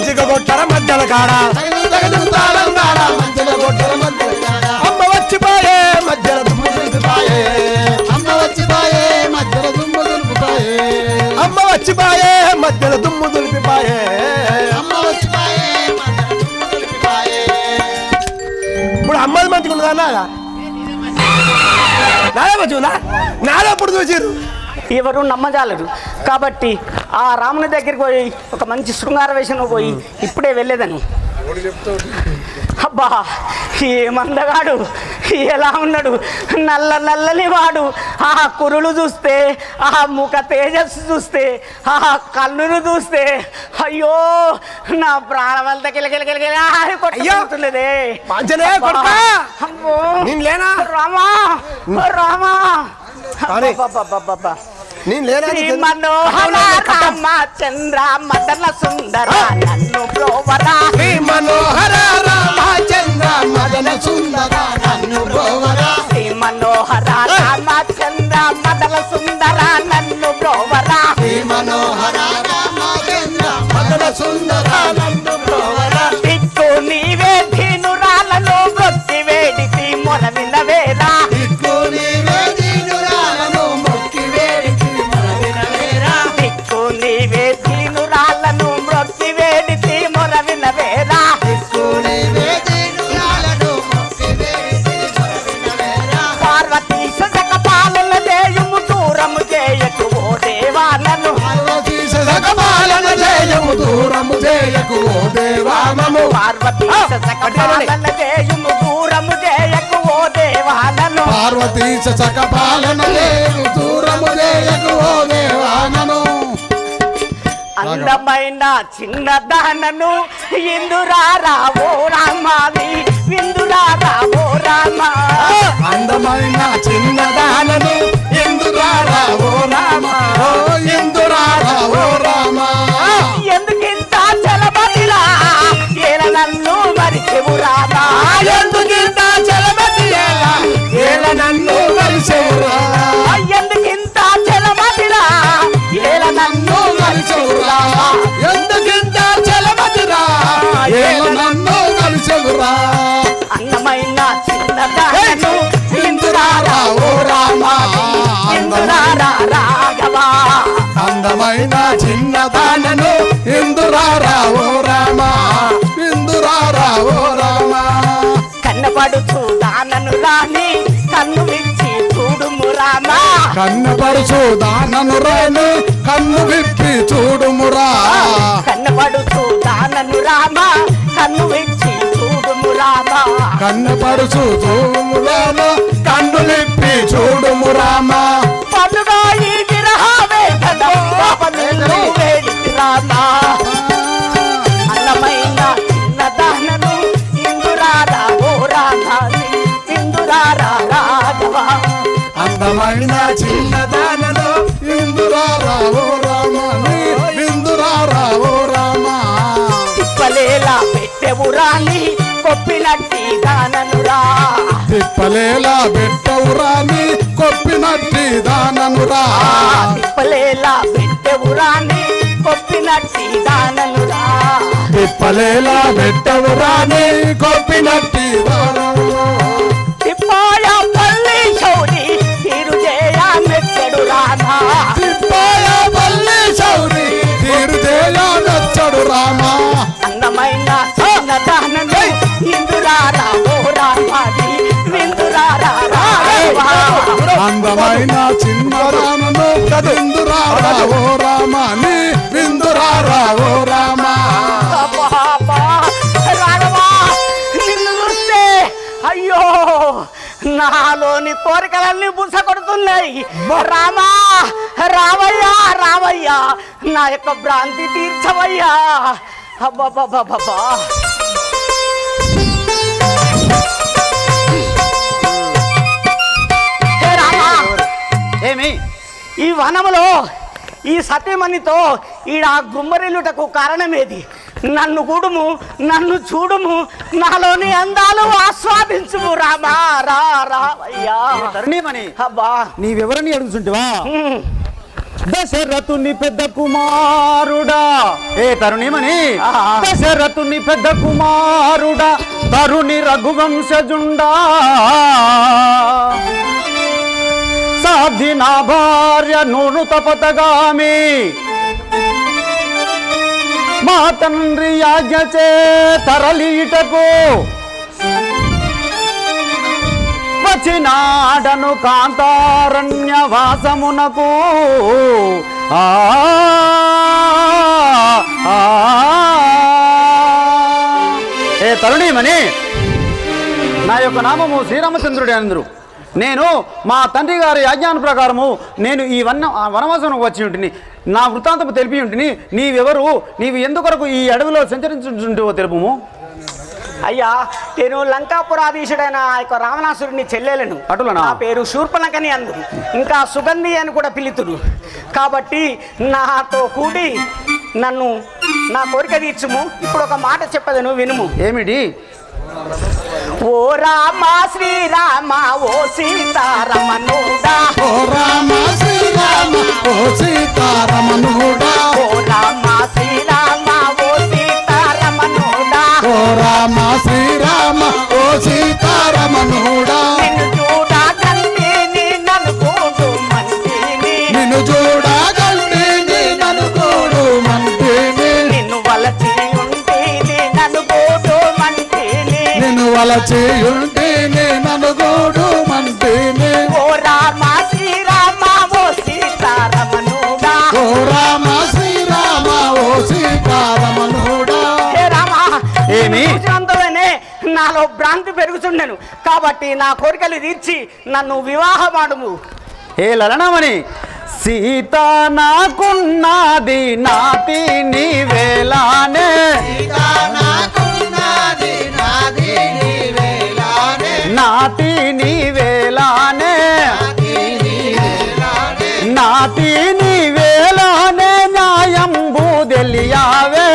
మంచిగా కొట్టర మధ్యల కాడ అమ్మ వచ్చిపోయే మధ్యల దుమ్ము దులిపిపాయే అమ్మ వచ్చిపోయే మధ్యలో దుమ్ము దులుపుతాయే అమ్మ వచ్చిపోయే మధ్యల దుమ్ము దులిపిపాయే అమ్మ వచ్చిపోయే మధ్యలో దుమ్ము దులిపిపాయే. ఇప్పుడు అమ్మది మంచిగా ఉన్నదా నాదా నాదే మంచిగా ఉందా నాదే ఎప్పుడు చూసిరు ఎవరు నమ్మజాలరు కాబట్టి ఆ రాముని దగ్గరికి పోయి ఒక మంచి శృంగార వేషంలో పోయి ఇప్పుడే వెళ్ళేదని. అబ్బా ఏ మందగాడు ఎలా ఉన్నాడు, నల్లని వాడు. ఆ కురులు చూస్తే, ఆ ముఖ తేజస్సు చూస్తే, ఆ కళ్ళును చూస్తే అయ్యో నా ప్రాణాలంతా కిలకిలకిలకిలే. రామా రామా మనోహర రామచంద్ర మదన సుందర నన్ను బ్రోవరా. మనోహర రామచంద్ర మదన సుందర నన్ను బ్రోవరా. మనోహర రామచంద్ర మదన సుందర నన్ను బ్రోవరా. మనోహర రామచంద్ర మదన సుందర నన్ను బ్రోవరా. దిక్కు నీవే ధీనురాలను వృత్తి వేడితి మొర వినవేరా. దిక్కు నీవే ధీనురాలను మొక్కి వేడితి మొర వినవేరా. దిక్కు నీవే ధీనురాలను వృత్తి వేడితి మొర వినవేరా. దిక్కు నీవే ధీనురాలను మొక్కి వేడితి మొర వినవేరా. పార్వతీ సజక పాలన చేయుము దూరము చేయకు ఓ దేవా నన్ను. పార్వతీ సజక పాలన చేయము దూరము చేయకు ఓ దేవా నన్ను. పార్వతీ సజక పాలన చేయుము దూరము చేయకు ఓ దేవా నన్ను. పార్వతీ సజక పాలన చేయము దూరము చేయకు ఓ దేవా నన్ను. అందమైన చిన్నదానను ఇందురారా ఓ రామావి విందురారా ఓ రామా. అందమైన చిన్నదానను ఎందురారా ఓ రామ ఎందురారా ఓ రామ. ఎందుకింత చలబతిలా ఏల నన్ను మరిచెవు రామా. ఎందుకింత చలమతి ఏల నన్ను మరిచెవురా. ఎందుకింత చలబతిలా ఏల నన్ను మరిచెవురా. ఎందుకింత చలమతిరా ఏల నన్ను మరిచెవురా. అందమైన చిన్నదానను ఇందురారా ఓ రామా ఇందురారా రాఘవా. అందమైన చిన్నదానను ఇందురారా ఓ రామ ఇందురారా ఓ రామ. కన్నపడుచు దానను రాని కన్ను విచ్చి చూడుము రామా. కన్నపరుచు దానను రాని కన్ను విప్పి చూడుమురా. కన్నపడుచు దానను రామా కన్ను విచ్చి చూడుము రామా. కన్నపరుచు చూమురాను కన్ను విప్పి చూడుమురామా. పనుగా ఈ విరహమే కదా పాపనిల్లు వేడికి రామా. అన్నమైన చిన్నదానను ఇందురారా ఓ రాధాని ఇందురారా రాఘవా. అందమైన చిన్నదానను ఇందురారా ఓ రామ ఇందురారా ఓ రామ. తిప్పలేలా పెట్టెవు రాని కొప్పినట్టి దాననురా. తిప్పలేలా పెట్టవురాని కొప్పినట్టి దాననురా. తిప్పలేలా పెట్టెవు రాని కొప్పినట్టి దాననురా. తిప్పలేలా పెట్టవురాని కొప్పినట్టి దాననురా. తిప్పాయ పల్లి శౌరి తీరు చేయ మెచ్చడు రామా. తిప్పాయ పల్లి శౌరి తీరు చేయనొచ్చడు రామ. అందమైన చిన్నదానను ఇందురారా ఓ రామాది విందురారా రాఘవా. అందమైన చిన్నదానను ఇందురారా ఓ రామ నీ విందురారా ఓ రామ. రాఘవా నిన్ను చూస్తే అయ్యో నాలోని కోరికలన్నీ బుస కొడుతున్నాయి. రామా రావయ్యా రావయ్యా నా యొక్క భ్రాంతి తీర్చవయ్యా. అబ్బబ్బబ్బబ్బా ఏమి ఈ వనములో ఈ సత్యమణితో ఈడ గుమ్మరిల్లుటకు కారణమేది? నన్ను కూడుము, నన్ను చూడుము, నాలోని అందాలు ఆస్వాదించుము రామా. రా రావయ్యా ధరణిమణి అబ్బా నీ వివరణి అడుగుతుంటివా? దశరథుని పెద్ద కుమారుడా ఏ తరుణిమని దశరథుని పెద్ద కుమారుడా తరుణి రఘువంశజుండా సాధి నా భార్య నూను తపతగామి మా తండ్రి యాజ్ఞచే తరలీటకు వచ్చినాడను కాంతారణ్యవాసమునకు ఏ తరుణీమణి నా యొక్క నామము శ్రీరామచంద్రుడి అందరు నేను మా తండ్రి గారి ఆజ్ఞాన ప్రకారము నేను ఈ వనవాసమునకు వచ్చి ఉంటిని నా వృత్తాంతము తెలిపి ఉంటిని నీవెవరు నీవు ఎందుకొరకు ఈ అడవిలో సంచరించుంటువో తెలుపుము అయ్యా నేను లంకాపురాధీశుడైన ఆ యొక్క రావణాసురుని చెల్లెలను అటులనా? నా పేరు శూర్పణకని అందు ఇంకా సుగంధి అని కూడా పిలుతుడు కాబట్టి నాతో కూడి నన్ను నా కోరిక తీర్చుము ఇప్పుడు ఒక మాట చెప్పదను వినుము ఏమిటి ఓ రామ శ్రీరామ ఓ సీతారమణుడా ఓ రామ శ్రీరామ ఓ సీతారమణుడా ఓ రామ శ్రీరామ ఓ సీతారమణుడా ఓ రామ శ్రీరామ ఓ సీతారమణుడా నిన్ను చూడగంటిని నన్ను కూడు మంటిని నిన్ను చూడగంటిని నన్ను కూడు మంటిని నిన్ను వలచి ఉంటిని నన్ను కూడు మంటిని నిన్ను వలచి ఉంటిని నన్ను కూడు మంటిని ఓ రామ శ్రీరామ ఓ సీతారమణుడా ఓ రామ శ్రీరామ ఓ సీతారమణుడా హే రామ ఏమి? చూసినంతలోనే నాలో భ్రాంతి పెరుగుతుండెను కాబట్టి నా కోరికలు తీర్చి నన్ను వివాహమాడుము ఏ లలనమని సీత నాకున్నది నాతి నీవేలానే నాతి నీవేలానే నాతి నీవేలానే న్యాయంబు తెలియావే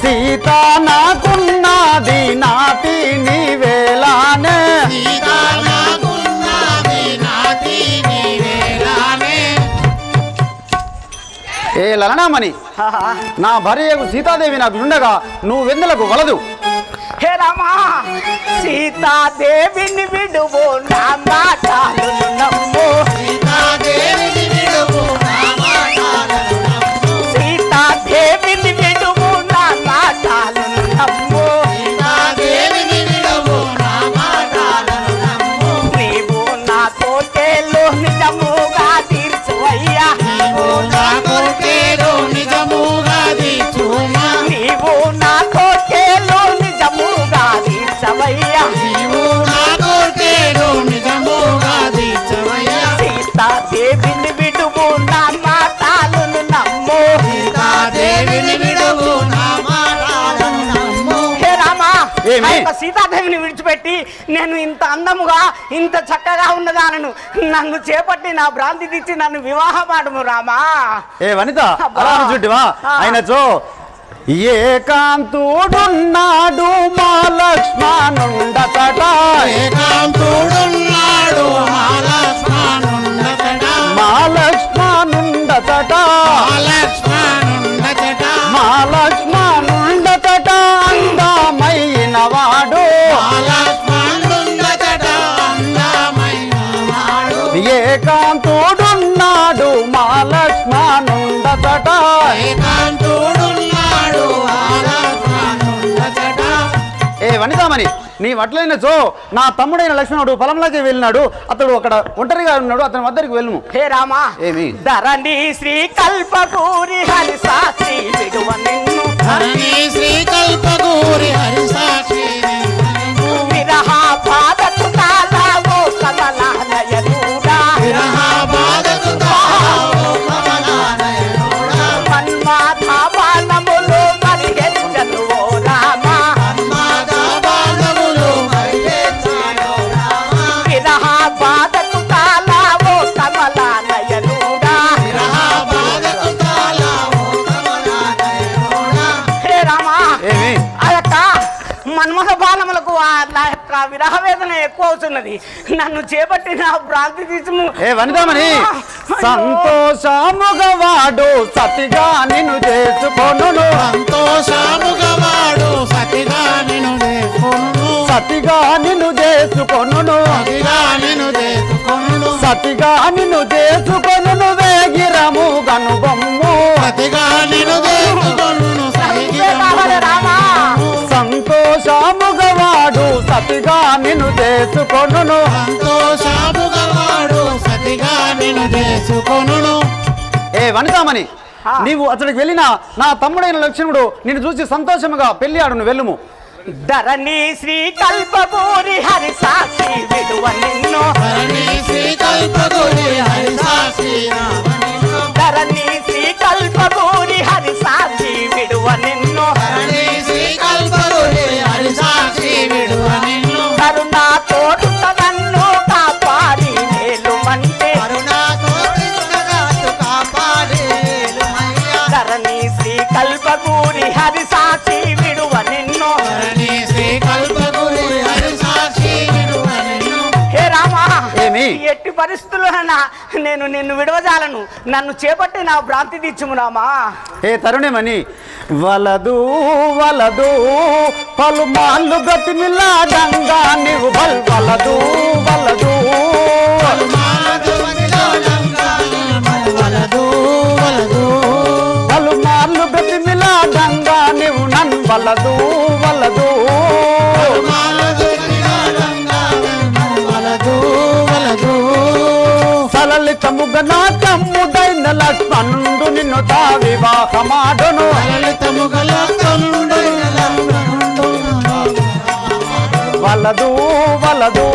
సీత నాకున్నది నాతి నీవేలానే ఏ లలనామణి నా భార్యకు సీతాదేవి నాకు ఉండగా నువ్వు వెందులకు వలదు హే రామా సీతాదేవిని విడువు నా మాటలను నమ్ము సీతాదేవిని విడువు నా మాటలను నమ్ము నీవు నా కోటేలో నిజముగా తీర్చువయ్యా నీవు నా కోటేలో నిజముగా తీర్చవయ్యా సీతాదేవిని విడువు నా మాటలను నమ్ము హే రామా ఏమి? ఆ యొక్క సీతాదేవిని విడిచిపెట్టి నేను ఇంత అందముగా ఇంత చక్కగా ఉన్నదానను నన్ను చేపట్టి నా భ్రాంతి తీర్చి నన్ను వివాహమాడము రామా ఏ వనిత అలా చుట్టివా ఆయనచో ఏకాంతుడున్నాడు మా లక్ష్మణుండతట ఏకాంతుడున్నాడు మా లక్ష్మణుండతట మా లక్ష్మణుండతట అందమైన వాడు ఏకాంతుడున్నాడు మా లక్ష్మణుండతట ఏ వనితామణి నీ వడ్లైనచో నా తమ్ముడైన లక్ష్మణుడు పొలంలోకి వెళ్ళినాడు అతడు అక్కడ ఒంటరిగా ఉన్నాడు అతని వద్దరికి వెళ్ళము హే రామా ఏమి? ధరణి శ్రీ కల్పకూరి హరి సాక్షి విడువ నిన్ను విరహ బాధకు కాలావో కమలాలయనుడా మన్మాథ బాణములు మరి హెచ్చలు ఓ రామా విరహ బాధకు కాలావో కమలాలయనుడా హే రామా ఏమి? ఆ యొక్క మన్మ విరహ వేదన ఎక్కువ అవుతున్నది. నన్ను చేపట్టి నా భ్రాంతి తీసుము. ఏ వనితామణి, సంతోషముగా వాడు సతిగా నిన్ను చేసుకొనును. సంతోషముగవాడు సతిగా నిన్ను చేసుకొనును. సతిగా నిన్ను చేసుకొనును. సతిగా నిన్ను చేసుకొనును. సతిగా నిన్ను చేసుకొనును వేగిరము గను బొమ్ము. సతిగా నిన్ను చేసుకొనును. సంతోషముగా వాడు సతిగా నిన్ను చేసుకొనును. సంతోషముగవాడు సతిగా నిన్ను చేసుకొనును. ఏ వనితామణి, నీవు అతడికి వెళ్ళిన నా తమ్ముడైన లక్ష్మణుడు నిన్ను చూసి సంతోషముగా పెళ్లి ఆడును వెళ్ళుము. ధరణి శ్రీ కల్పపూరి హరి సాక్షి విడువ నిన్ను. ధరణి శ్రీ కల్పపూరి హరి సాక్షి ధరణి శ్రీ కల్పపూరి హరి సాక్షి విడువ నిన్ను. ధరణి శ్రీ కల్పపూరి హరి సాక్షి విడువ నిన్ను. కరుణా తోడుత నన్ను కాపాడి మేలుమంటే. ధరణి శ్రీ కల్పపూరి హరి సాక్షి విడువ నిన్ను. ధరణి శ్రీ కల్పపూరి హరి సాక్షి విడువ నిన్ను. హే రామా, ఏమి? ఎట్టి పరిస్థితుల్లోనైనా నేను నిన్ను విడవజాలను. నన్ను చేపట్టి నా భ్రాంతి తీర్చుము రామా. ఏ తరుణేమని, వలదు వలదు పలుమార్లు గతిమిలాడంగా నీవు వలదు వలదు. పలుమార్లు గతిమిలాడంగా నీవు నన్ను వలదు వలదు. సలలితముగ నా తమ్ముడైన లక్ష్మణుడు నిన్ను తా వివాహమాడును. వలదు వలదు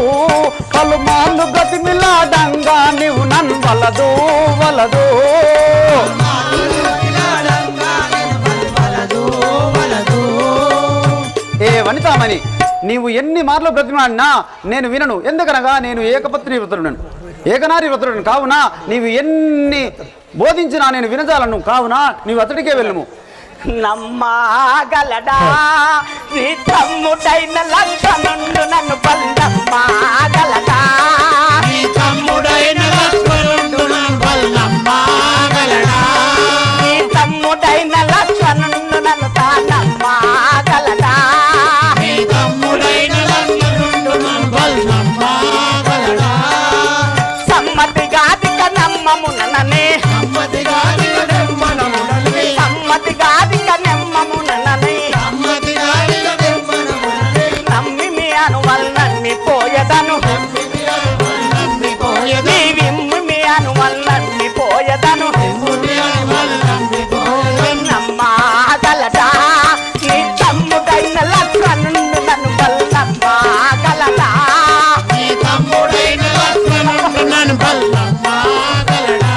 పలుమార్లు గతిమిలాడంగా నీవు నన్ను వలదు వలదు. ఏ వనితామణి, నీవు ఎన్ని మార్లు బ్రతిమాడినా నేను వినను. ఎందుకనగా నేను ఏకపత్ని వ్రతుడును, ఏకనారి వ్రతుడును. కావున నీవు ఎన్ని బోధించినా నేను వినజాలను. కావున నీవు అతడికే వెళ్ళము. నమ్మగలడా నీ తమ్ముడైన లక్ష్మణుడు నన్ను బల్లమ్మగలడా. నీ తమ్ముడైన లక్ష్మణుడు నన్ను బల్లమ్మగలడా. నీ తమ్ముడైన లక్ష్మణుడు నన్ను తానమ్మగలడా. నీ తమ్ముడైన లక్ష్మణుడు నన్ను బల్లమ్మగలడా. సమ్మతిగాదిక నమ్మముననే. సమ్మతిగాదిక నమ్మముననే. సమ్మతిగాదిక నమ్మముననే. సమ్మతిగాదిక నమ్మముననే. నమ్మి మీ అనువల్ నమ్మి పోయదను. నమ్మి పోయెదను. నీ విమ్మి మీ అనువల్ నమ్మి పోయదను. నమ్మి పోయెదను. నమ్మగలడా నీ తమ్ముడైన లక్ష్మణుడు నన్ను బల్లమ్మగలడా. నీ తమ్ముడైన లక్ష్మణుడు నన్ను బల్లమ్మగలడా.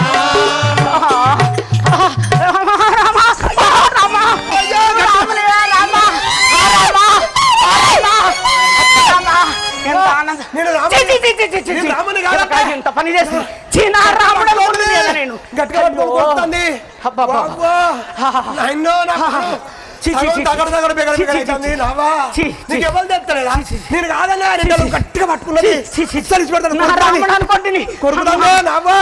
ఇంత పని చేస్తుంది చీనా రాముడు నేను గట్టిగా పట్టుకొని కొడుతుంది. వావ్వా. నాయనో నా కొడుకు. దగ్గర బెగడబెగడైతుంది. నావా నీకు ఎవరు తెస్తారా? నేను కాదన్నా నేను గట్టిగా పట్టుకున్నది. రాముడు అనుకోండి కొరుకుతాను నావా.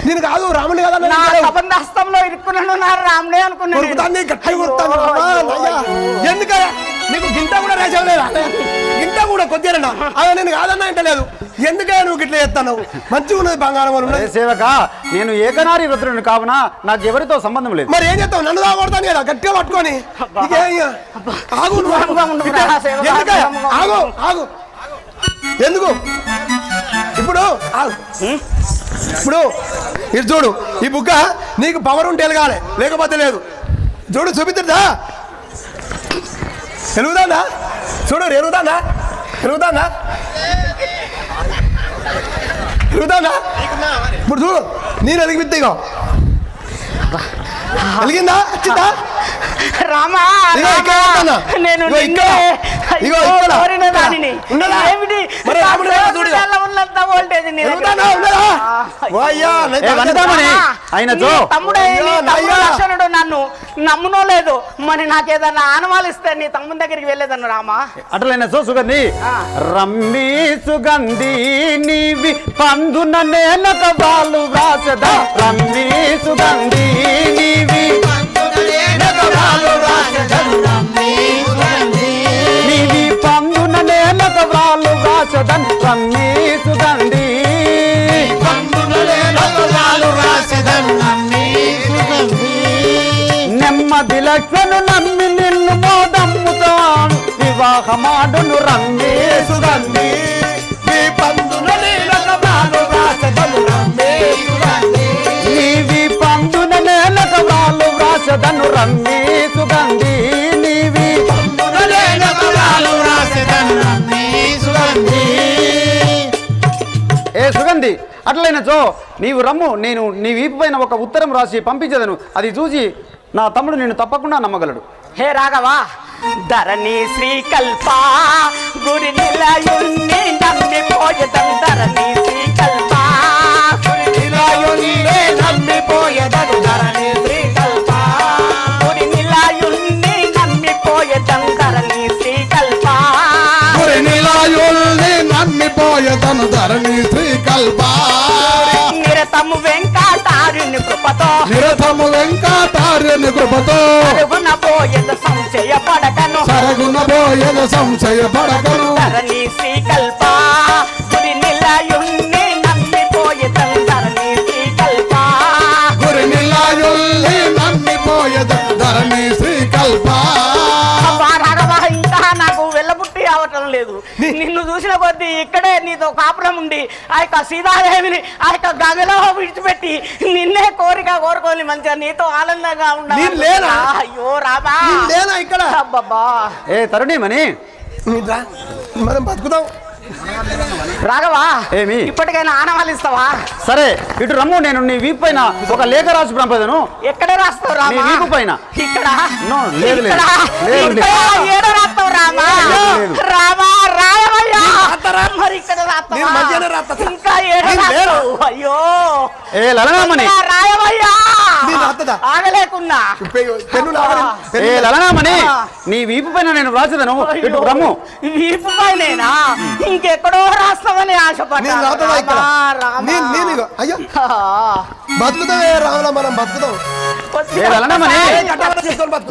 నేను కాదు రాముడు కాదన్నా. నా కబంధ హస్తంలో ఇరుక్కున్నాను. నా రాముడే అనుకున్నాను. కొరుకుతాను గట్టిగా కొరుకుతాను. ఎందుకయ్యా నీకు గింట కూడా రేచలేదు? గింట కూడా కొద్దిగా అదే నేను కాదన్నా ఇంటలేదు. ఎందుకయ్యా నువ్వు గిట్లా చేస్తాను? మంచిగా ఉన్నది బంగారం ఉన్నది. సేవక, నేను ఏకనారి వ్రతుడును. కావున నాకు ఎవరితో సంబంధం లేదు. మరి ఏం చేస్తావు? నన్ను తాగొడతాను కదా గట్టిగా పట్టుకొని. ఆగు ఆగు ఆగు. ఎందుకు ఇప్పుడు ఇప్పుడు ఇది చూడు. ఈ బుక్క నీకు పవర్ ఉంటే ఎలగాలి, లేకపోతే లేదు. చూడు చూపిద్దా? ఎలుగుతానా? చూడు ఎరుగుతానా? ఎరుగుతానా? ఎరుగుతానా? ఇప్పుడు చూడు నేను ఎలిగిపిద్దా. ఇగో వెలిగిందా? వచ్చిందా? రామా నేను ఉన్నదా? అయినచో తమ్ముడే లక్షణుడు నన్ను నమ్మునో లేదు మరి నాకేదన్నా ఆనవాలు ఇస్తే నీ తమ్ముని దగ్గరికి వెళ్ళేదన్ను రామా. అట్లయినచో సుగంధి రమ్మి సుగంధి నీవి పందున నేనక వాళ్ళు వ్రాసద రమ్మి సుగంధి నీవి నీవి పందున నేనక వాళ్ళు వ్రాసదన్ రమ్మి సుగంధి నెమ్మది లక్ష్మణు నమ్మి నిన్ను మోదమ్ముతాను వివాహమాడును రమ్మి సుగంధి నీవి పందున నేలక వాళ్ళు వ్రాసదను రమ్మి సుగంధి నీవి ఏ సుగంధి అట్లయినచో నీవు రమ్ము నేను నీ వీపు పైన ఒక ఉత్తరం రాసి పంపించదను అది చూసి నా తమ్ముడు నిన్ను తప్పకుండా నమ్మగలడు. హే రాఘవా ధరణి శ్రీకల్ప గురి నిలయుణ్ణి నమ్మిపోయదం ధరణి శ్రీకల్ప నమ్మిపోయదను ధరణి శ్రీకల్ప గురి నిలయుణ్ణి నమ్మిపోయదం ధరణి శ్రీకల్ప గురి నిలయుణ్ణి నమ్మిపోయదను ధరణి శ్రీకల్ప నిరతము వెంకటారుని కృపతో నిరతము వెంకటారుని కృపతో సరుగున పోయద సంశయ పడకను సరుగున పోయద సంశయ పడకను ధరణి శ్రీకల్ప గురి నిలయుణ్ణి నమ్మిపోయదం ధరణి శ్రీకల్ప గురి నిలయుణ్ణి నమ్మిపోయద ధరణి శ్రీకల్ప. ఇంకా నాకు వెళ్ళబుట్టి అవటం లేదు నిన్ను చూసిన కొద్దీ ఇక్కడే నీతో కాపురం ఉండి ఆ యొక్క సీతాదేవిని ఆ యొక్క గదిలో విడిచిపెట్టి నిన్నే కోరుకొని మంచిగా నీతో ఆనందంగా ఉండాలి. అయ్యో రాబా ఇక్కడ అబ్బబ్బా ఏ తరుణీమణి మనం బతుకుదాం. రాఘవా ఏమి ఇప్పటికైనా ఆనవాళ్ళు ఇస్తావా? సరే ఇటు రమ్ము నేను నీ వీపు పైన ఒక లేఖ రాసి పంపదను. ఎక్కడ రాస్తావు రామా? నీ వీపు పైన. ఇక్కడ లేదు ఏడ రాస్తావు రామా? రామా రాయవయ్యా మరి ఇక్కడ రాస్తావా? ఇంకా ఏడ రాస్తావు? అయ్యో ఏ లలనామణి రాయవయ్యా ఆగలేకున్నా. ఏ లలనామణి నీ వీపు పైన నేను వ్రాసేదను ఇటు రమ్ము. వీపు పైనేనా? ఇంకెక్కడో రాస్తామని ఆశపడ్డా. అయ్యో బతుకుతావే రాములా మనం బతుకుతాం.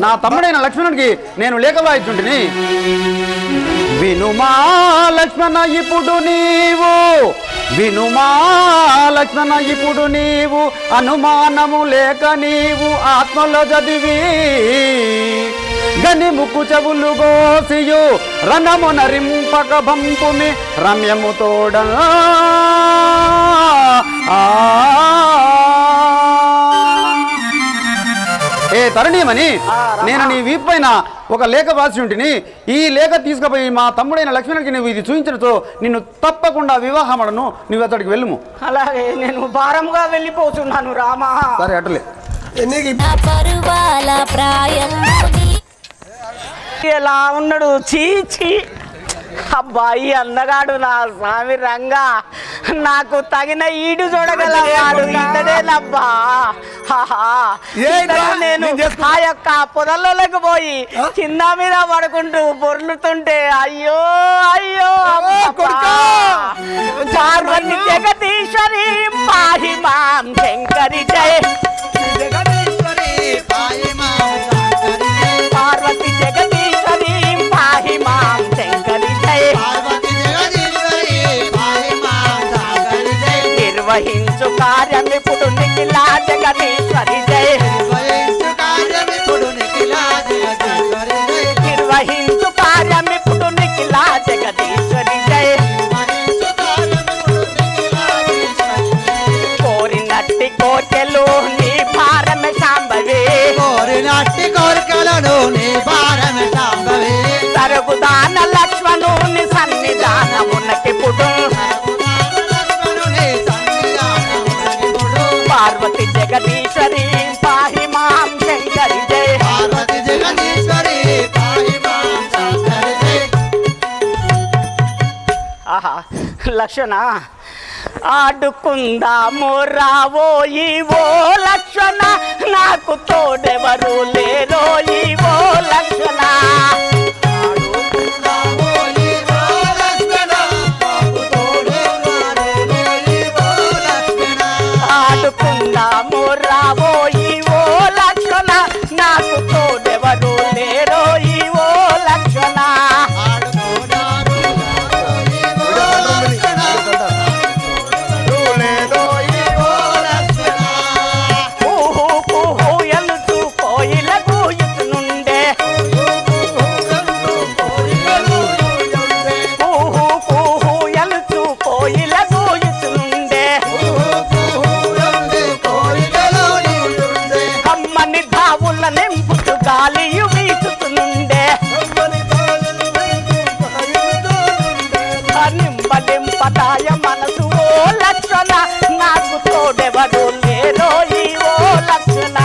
నా తమ్ముడైన లక్ష్మణుడికి నేను లేఖ వ్రాయిచుంటిని. వినుమా లక్ష్మణ ఇప్పుడు నీవు వినుమా లక్ష్మణ ఇప్పుడు నీవు అనుమానము లేక నీవు ఆత్మలో చదివి గని ముక్కు చెవులు గోసియు రణము నరింపక భంపుమి రమ్యము తోడ ఏ తరుణీమణి నేను నీ వీపు పైన ఒక లేఖ వ్రాసి ఉంటిని. ఈ లేఖ తీసుకుపోయి మా తమ్ముడైన లక్ష్మణుడికి నువ్వు ఇది చూపించడంతో నిన్ను తప్పకుండా వివాహమడను. నువ్వు అతడికి వెళ్ళుము. అలాగే నేను భారంగా వెళ్ళిపోతున్నాను రామా. సరే అటులే ఎలా ఉన్నాడు? చీచి అబ్బాయి అందగాడు నా స్వామి రంగా. నాకు తగిన ఈడు చూడగలవాడు ఇతడేనబ్బా. నేను ఆ యొక్క పొదల్లోకి పోయి కింద మీద పడుకుంటూ బొర్లుతుంటే అయ్యో అయ్యో పార్వతి జగదీశ్వరి పాహి మాం శంకరి జయ పార్వతి జగదీశ్వరి పాహి మాం శంకరి జయ నిర్వహించు కార్యమిప్పుడు నిఖిలా జగదీశ్వరి జయ నిర్వహించు కార్యమిప్పుడు నిఖిలా జగదీశ్వరి జయ కోరినట్టి కోర్కెలు నీ భారమ శాంభవే కోరినట్టి కోరికలను నీ భారమ శాంభవే సరుగుదాన లక్ష్మణుని సన్నిధానమునకిప్పుడు పార్వతి జగదీశ్వరి పాహి మాం శంకరి జయ పార్వతి జగదీశ్వరి పాహి మాం శంకరి జయ. ఆహా లక్ష్మణ ఆడుకుందాము రావోయి ఓ లక్షణ నాకు తోడెవరు లేరో ఓ లక్షణ ఆడుకుందాము రాబోయి ఓ లక్షణ నాకు తోడెవరు లేరో ఓ లక్షణ ఊహు ఊహు ఎలుచు కోయిల కూయుచునుండే ఊహు ఊహు ఎలుచు కోయిల కూయుచునుండే కమ్మని ధావుల నింపుతు గాలియు వీచుతునుండే నింబలింపదాయ మనసు ఓ లక్షణ నాకు తోడెవరు లేరో ఓ లక్షణ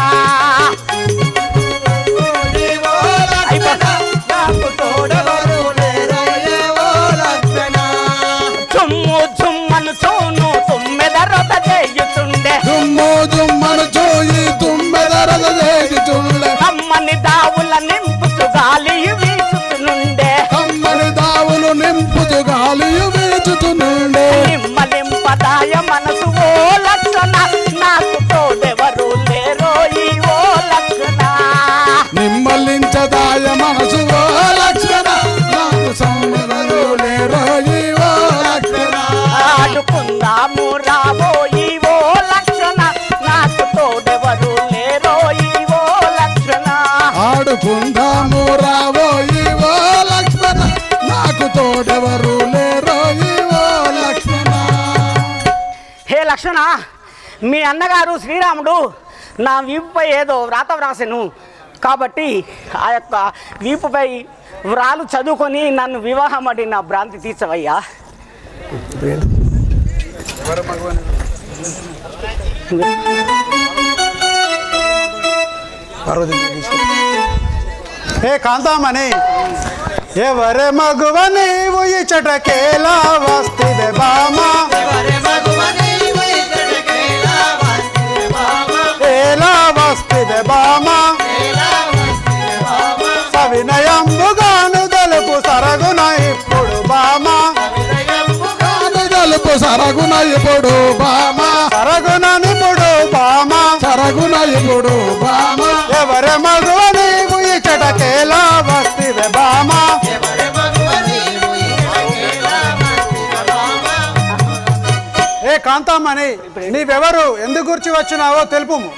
చుమ్ము చుమ్మను చూను తుమ్మెదరొద చేయుచుండే దుమ్ము దుమ్మను చూయి తుమ్మెదరద చేయుచుండే కమ్మని దావుల నింపుతు గాలియు వీచుతునుండే కమ్మని దావులు నింపుతు గాలియు వీచుతునుండే నిమ్మలింపదాయ మనసు ఓ లక్షణ నాకు తోడెవరు లేరో ఓ లక్షణ నిమ్మలించదాయ మనసు ఓ లక్షణ నాకు సమ్మదలు లేరోయి ఓ లక్షణ ఆడుకుందాము రాబోయి ఓ లక్షణ నాకు తోడెవరు లేరో ఓ లక్షణ ఆడుకుందాము రాబోయి ఓ లక్ష్మణ నాకు తోడెవరు లేరోయి ఓ లక్ష్మణ హే లక్షణ మీ అన్నగారు శ్రీరాముడు నా వీపుపై ఏదో వ్రాత వ్రాసెను కాబట్టి ఆ యొక్క వీపుపై వ్రాలు చదువుకొని నన్ను వివాహం అడి నా భ్రాంతి తీర్చవయ్యా హే కాంతామణి ఎవరే మగువ నీవు ఇచ్చటకేలా వస్తివే బామా ఏలా వస్తివే బామా సవినయంబుగాను తెలుపు సరగున ఇప్పుడు బామా తెలుపు సరగున ఇప్పుడు బామ సరగున నిపుడు బామా సరగున ఇప్పుడు బామ ఎవరే మగువ నీవు ఇచ్చటకేలా వస్తివే బామా ఏ కాంతామణి నీవెవరు ఎందుకు గుర్చి వచ్చినావో తెలుపుము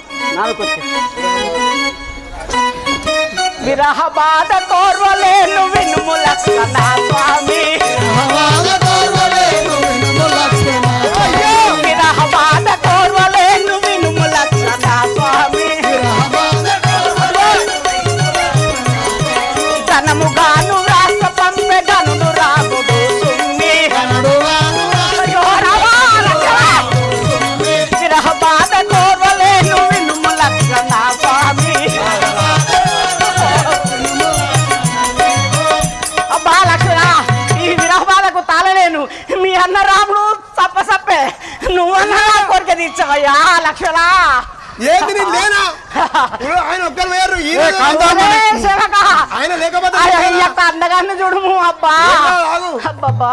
విరహ బాధ కోర్వలేను వినుము లక్షణ స్వామి విరహ బాధ కోర్వలేను వినుము లక్షణ స్వామి ధనముగాను రాష్ట్ర పంపె గనుడు రాముడు సుమ్మి విరహ బాధ కోర్వలేను వినుము లక్షణ స్వామి అబ్బా లక్షణ ఈ విరహబాధకు తాళలేను మీ అన్న రాముడు సప్పే నువ్వన్నా కోరిక తీర్చవయ్యా లక్షణ ఏంది నీ లేనా ఇప్పుడు ఆయన ఒక్కరు వేరు ఈ రోజు కాంతామణి ఆయన లేకపోతే అందగాన్ని చూడము అబ్బా ఆగు. అబ్బబ్బా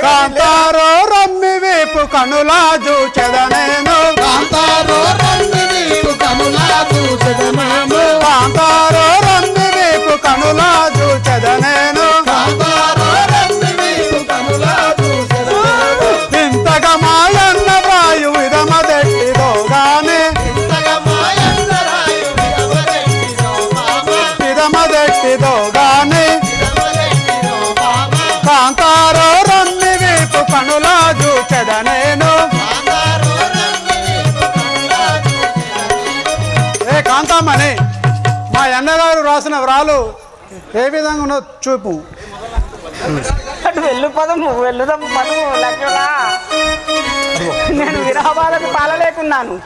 కాంతారో రమ్మి వేపు కనులా చూచెదనేను కాంతారో రమ్మి వీపు కనులా చూచెదనేను కాంతారో రమ్మి వేపు కనులా చూచెదనేను కాంతారో రమ్మి వీపు కనులా చూచెదనేను ఇంతగా మాయన్న వాయు విధమదెట్టిదో గాని విధమదెట్టిదో గాని కాంతారో రమ్మి వేపు కనులా చూచెదనేను ఏ కాంతామణి మా అన్నగారు రాసిన వ్రాలు ఏ విధంగా ఉన్నదో చూపు అటు వెళ్ళిపోదాము వెళ్ళుదాం పదము లక్షణ నేను విరహబాధకు తాళలేకున్నాను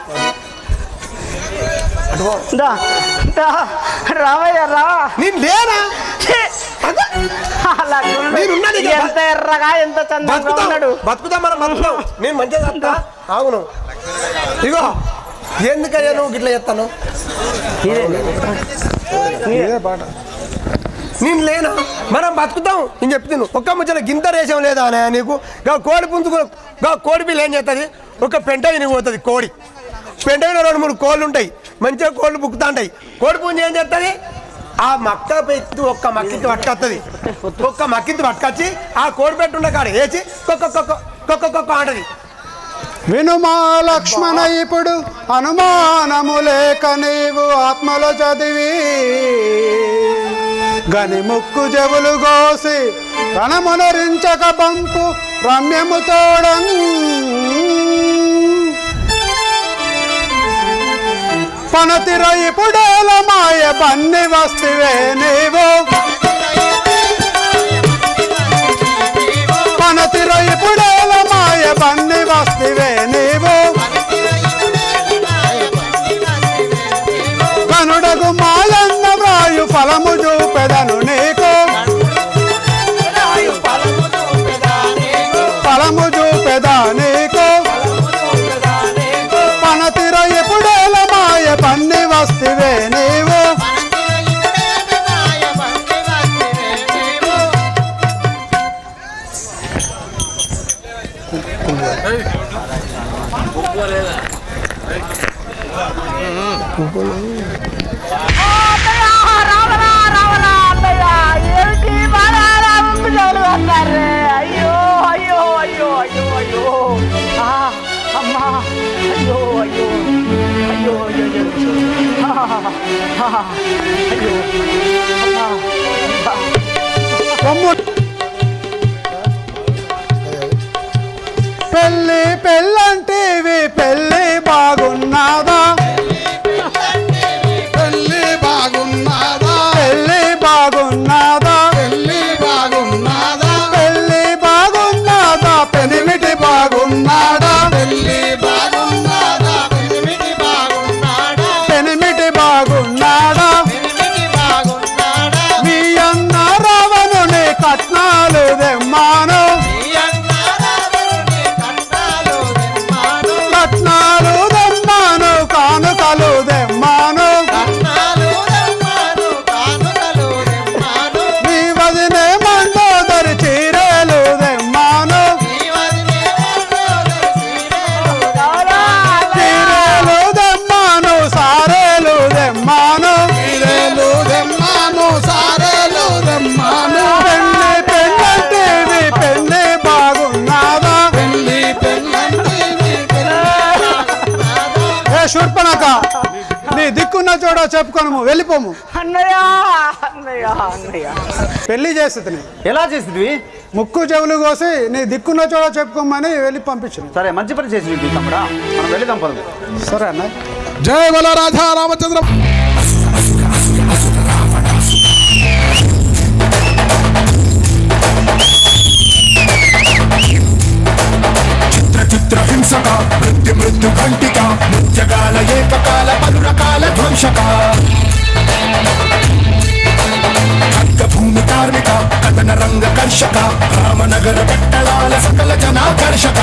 దా, దా, రావయ్య రా నేను లేనా ఛీ! అలా చూడు. నేనున్నాను ఇక. ఎంత ఎర్రగా ఎంత చందంగా ఉన్నాడు బతుకుతాం మనం బతుకుతాం నేను మంచిగా చెప్తా అవును ఇగో ఎందుకయ్యా నువ్వు గిట్లా చెప్తాను నేను లేనా మనం బతుకుతాం నేను చెప్తాను ఒక్క ముచ్చట గింత రేషం లేదా అనే నీకు కోడి పుంజుకు కోడి పిల్ల ఏం చేస్తుంది ఒక పెంట విని పోతుంది కోడి పెంట విన 2-3 కోళ్ళు ఉంటాయి మంచిగా కోళ్ళు బుక్కుతా ఉంటాయి కోడి పుంజు ఏం చేస్తుంది ఆ మక్క పెట్టి ఒక్క మక్కింటి పట్టుకొస్తుంది ఒక్క మక్కింటి పట్టుకొచ్చి ఆ కోడి పెట్టుండే కాడ వేసి కొక్క ఆటది వినుమా లక్ష్మణ ఇప్పుడు అనుమానము లేక నీవు ఆత్మలో చదివి గని ముక్కు చెవులు గోసి కణమునరించక పంపు రమ్యము తోడం పనతిర ఇప్పుడేల మాయ బన్ని వస్తువే నీవు పనతిర ఇప్పుడేల మాయ బన్ని వస్తువే నీవు కనుడగు మాయన్న వ్రాయు ఫలము చూపెదను నీకు ఫలము చూపెదా నీకు పనతిర ఎప్పుడేల మాయ పన్ని వస్తువే నీవు అయ్యో అయ్యో అయ్యో అయ్యో అయ్యో అమ్మా అయ్యో అయ్యో అయ్యో అయ్యో అయ్యో పెళ్ళి పెళ్ళంటివి పెళ్ళి బాగున్నాదా పెళ్ళి బాగున్నాదా పెళ్ళి బాగున్నాదా పెళ్ళి బాగున్నాదా పెళ్ళి బాగున్నాదా పెనిమిటి బాగున్నాడా పెళ్ళి బాగున్నాదా పెనిమిటి బాగున్నాడా పెనిమిటి బాగున్నాడా మీ అన్న రావణుని కట్నాలు దెమ్మాను కట్నాలు దెమ్మాను కానుకలు దెమ్మాను మీ వదినే మండోదరి చీరలు దెమ్మాను చీరలు దెమ్మాను సారేలు దెమ్మాను చీరలు దెమ్మాను సారేలు దెమ్మాను పెళ్ళి పెళ్ళంటివి పెళ్ళి బాగున్నాదా పెళ్ళి పెళ్ళంటివి ఏ శూర్పణఖ నీ దిక్కున్న చోట చెప్పుకోను వెళ్ళిపోము అన్నయ్య అన్నయ్య అన్నయ్య పెళ్లి చేస్తుంది ఎలా చేసింది ముక్కు చెవులు కోసి నీ దిక్కున్న చోట చెప్పుకోమని వెళ్ళి పంపించింది సరే మంచి పని చేసింది తమ్ముడా మనం వెళ్దాం పదం సరే అన్న జై బల రాధా రామచంద్ర చిత్ర హింసక మృత్యు ఘంటిక నృత్యకాల ఏకకాల పలు రకాల ధ్వంసక భూమి కార్మిక కథన రంగ కర్షక రామనగర పట్టణాల సకల జనాకర్షక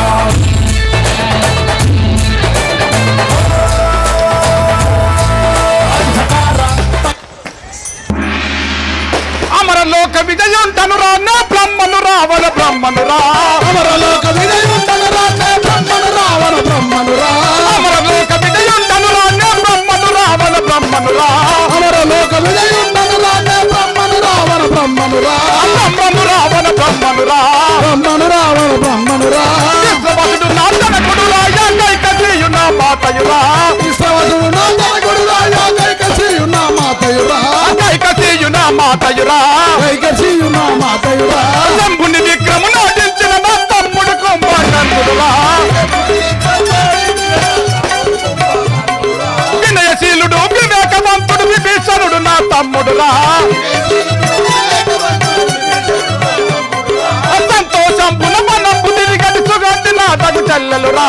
అమరలోక విజయుంటను రానే బ్రహ్మను రావణ బ్రహ్మను రా అమరలోక విజయుంటను రానే బ్రహ్మను రావణ బ్రహ్మను రా అమరలోక విజయుంటను రానే బ్రహ్మను రావణ బ్రహ్మను రా అమరలోక విజయుంటను రానే బ్రహ్మను రావణ బ్రహ్మను రా బ్రహ్మను రావణ బ్రహ్మను రా బ్రహ్మను రావణ బ్రహ్మను రా విశ్వవసుడు నా జనకుడు రాయ కైకసియు నా మాతయురా విశ్వవసుడు నా జనకుడు రాయ కైకసియు నా మాతయురా కైకసియు నా మాతయురా కైకసియు నా మాతయురా శంభుని విక్రము నాటించిన నా తమ్ముడు కుంభకర్ణుడురా వినయశీలుడు వివేకవంతుడు విభీషణుడు నా తమ్ముడురా సంతోషంపున మనపు తిరిగడి సుగంటి నా తగు చెల్లెలురా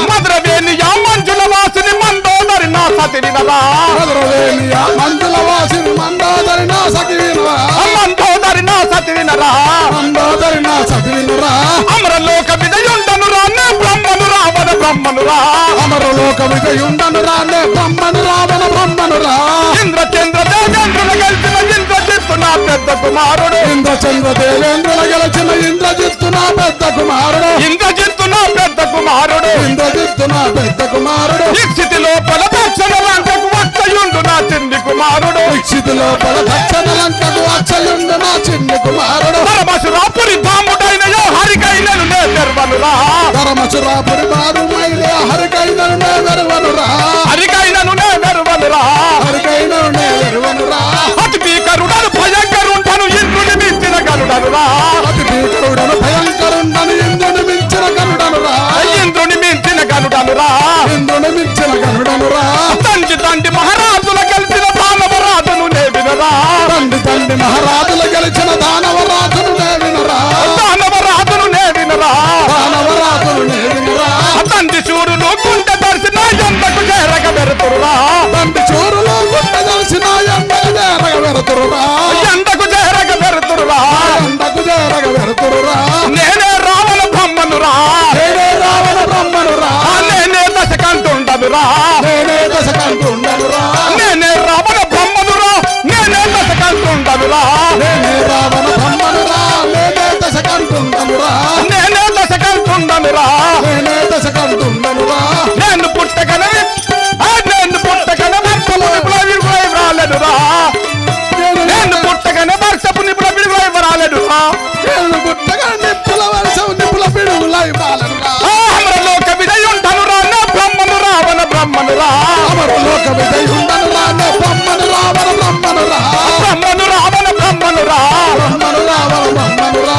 మధురవేణియా మంజుల వాసిని మందోదరి నా సతి వినరా మధురవేణియా మంజుల వాసిని మందోదరి నా సతి వినరా మందోదరి నా సతి వినరా మందోదరి నా సతి వినరా అమరలోక విజయుంటను రానే బ్రహ్మనురా అమరలోక విజయుండనురా నే బ్రహ్మను రావణ బ్రహ్మనురా ఇంద్రచంద్ర దేవేంద్రులు గెలిచిన ఇంద్రజిత్తు నా పెద్ద కుమారుడు ఇంద్రచంద్ర దేవేంద్రుల గెలిచిన ఇంద్రజిత్తు నా పెద్ద కుమారుడు ఇంద్రజిత్తు నా పెద్ద కుమారుడు ఇంద్రజిత్తు నా పెద్ద కుమారుడు దీక్షితి లోపల దక్షిణ లంకకు వస్తయుండు నా చిన్ని కుమారుడు దీక్షితు లోపల దక్షిణ లంకకు అచ్చయుండు నా చిన్ని కుమారుడు పరమశురాపురి ధాముడైన హరికైనను నే నెర్వనురా పరమశురాపురి బారు మైలే హరికైనను నే వెరువనురా హరికైనను నే నెర్వనురా హరికైనను నే వెరువనురా అతి భీకరుడను భయంకరుండను ఇంద్రుని మించిన గరుడనురా అతి భీకరుడను భయంకరుండను ఇంద్రుని మించిన గరుడనురా ఇంద్రుని మించిన గరుడనురా ఇంద్రుని మించిన గరుడనురా తండ్రి మహారాజుల గెలిచిన దానవరాజును నే వినరా తండ్రి మహారాజులు గెలిచిన దానవరాజును నే వినరా దానవరాజును నే వినరా దానవరాజును నే వినరా తండ్రి చూరును గుండె దర్శన ఎంతకు చేరగ వెరుతురురా తండ్రి చూరులో గుట్ట దర్శన ఎండకు చేరగ వెరుతురురా ఎంతకు చేరగ వెరుతురురా ఎండకు చేరగ వెరుతురురా నేనే రావణ బ్రహ్మనురా నేనే రావణ బ్రహ్మనురా నేనే దశకంటుండనురా నేనే దశకంటుండనురా నేనే రావణ బ్రహ్మనురా నేనే దశకంటుండనురా నేనే రావణ బ్రహ్మనురా నేనే దశకంటుండనురా నేనే దశకంటుండనురా నేనే దశకంటుండనురా నేను పుట్టకనే రాలేదురా నేను పుట్టకనే వర్షపు నిపుల విడుగులై రాలేదురా నేను పుట్టగా నిప్పుల వర్షం నిప్పుల పిడుగులై రాలనురా అమరలోక విజయుండనురా నా బ్రహ్మను రావణ బ్రహ్మనురా అమరలోక విజయుండనురా నే బ్రహ్మను రావణ బ్రహ్మనురా బ్రహ్మను రావణ బ్రహ్మనురా బ్రహ్మను రావణ బ్రహ్మనురా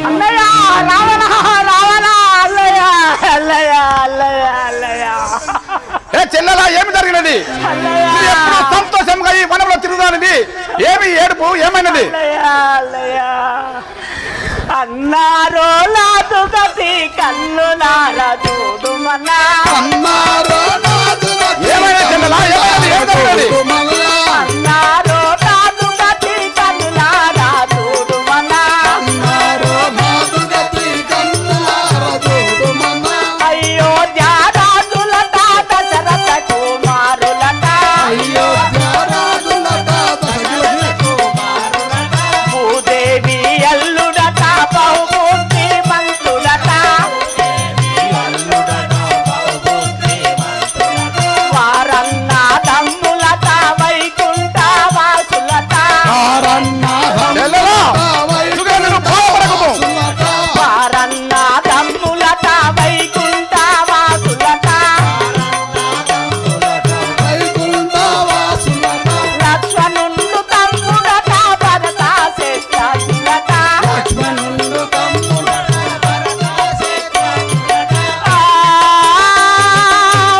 అల్లయ్య రావణ రావణ అల్లయ్య అల్లయ్య అల్లయ్య అల్లయ్య ఏ చెల్లెలా ఏమి జరిగినది అల్లయ్య ఇది ఎప్పుడూ సంతోషంగా ఈ వనంలో తిరుగుదానిది ఏమి ఏడుపు ఏమైనది అల్లయ్య అన్నారో లాదు గతి కన్ను నార చూడుమన్నా అన్నారో నాదు ఏమైనా చెల్లెలా ఏమైనది ఏమి జరిగినది అన్నారో లాదు గతి కన్ను నార చూడుమన్నా అన్నారో నాదు గతి కన్నులార చూడుమన్నా అయోధ్యారాజులట దశరథ కుమారులట అయోధ్యారాజులట దశరథ కుమారులట భూదేవి అల్లుడట బహుమూర్తి మంతులట వారన్న తమ్ములట వైకుంఠ వాసులట చెల్లెలా ఇదిగో నేను బాధపడకపో వారన్న తమ్ములట వైకుంఠ వాసులట లక్ష్మణుండు తమ్ముడట భరత శ్రేష్ఠులట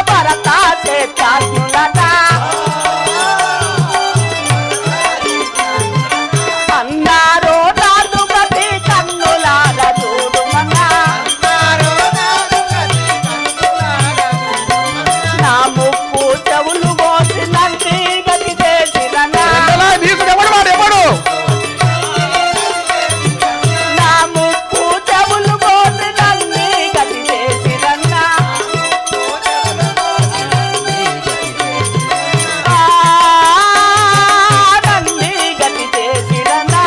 భరత శ్రేష్ఠులట అన్నారో నాదు గతి కన్నులార చూడుమన్నా నా ముప్పు చెవులు కోసినంటి గతి చేసిరన్నా చెల్లెలా నీకు ఎవడు వాడు ఎవడు నా ముప్పు చెవులు కోసినంటి గతి చేసిరన్నా నన్ని గతి చేసిరన్నా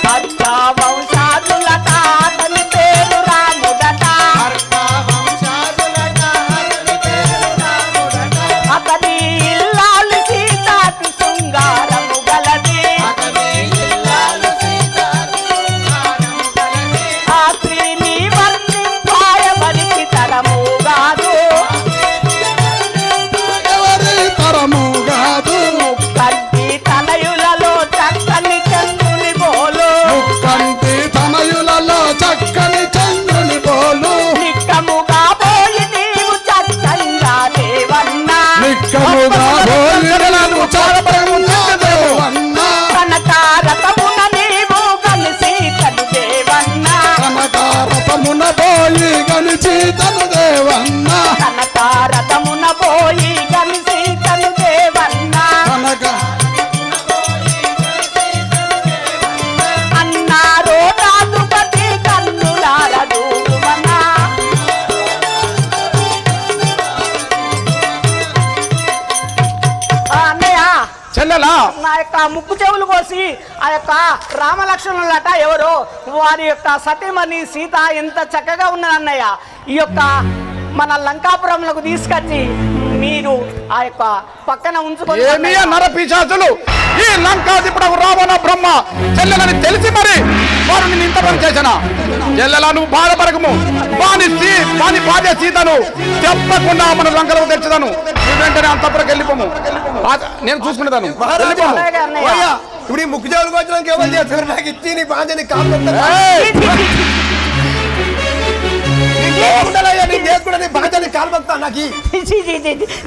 భర్త వంశాదులట అతని పేరు రాముడట అతని ఇల్లాలు సీతాకు శృంగారము గలది ఆ స్త్రీని వర్ణింపాయబడికి తరము కాదు ఎవరి తరము కాదు కంటి తనయులలో చక్కని చంద్రుని పోలు కంటి తనయులలో చక్కని చంద్రుని పోలు నిక్కముగా పోయి నీవు చక్కంగా దేవన్నా నిక్కముగా భోజనము చక్కగా దేవన్నా కనకారతమున నీవు కలిసి తను దేవన్నా కనకారతమున పోయి గనిచి తను దేవన్నా కనకారతమున పోయి కలిసి తను దేవన్నా చెల్లెలా నా యొక్క ముక్కు చెవులు కోసి ఆ యొక్క రామలక్ష్మణులట ఎవరో వారి యొక్క సతీమణి సీత ఎంత చక్కగా ఉన్నదన్నయ్య. ఈ యొక్క మన లంకాపురంలోకి తీసుకొచ్చి మీరు ఆ యొక్క పక్కన ఉంచుకొని నరపిశాచులు ఈ లంకాధిపుడు రావణ బ్రహ్మ చెల్లెలని తెలిసి మరి వారు నిన్ను ఇంత పని చేసిన చెల్లెలా నువ్వు బాధపడకము వాని భార్య సీతను చెప్పకుండా మన లంకలకు తెచ్చదాను నువ్వు వెంటనే అంతపురకు వెళ్ళిపోము నేను చూసుకునేదాను. ఇప్పుడు ఈ ముక్కు చెవులకు వచ్చినాక ఎవరు చేస్తారు? నాకు ఇచ్చి నీ బాధ్యత కాదు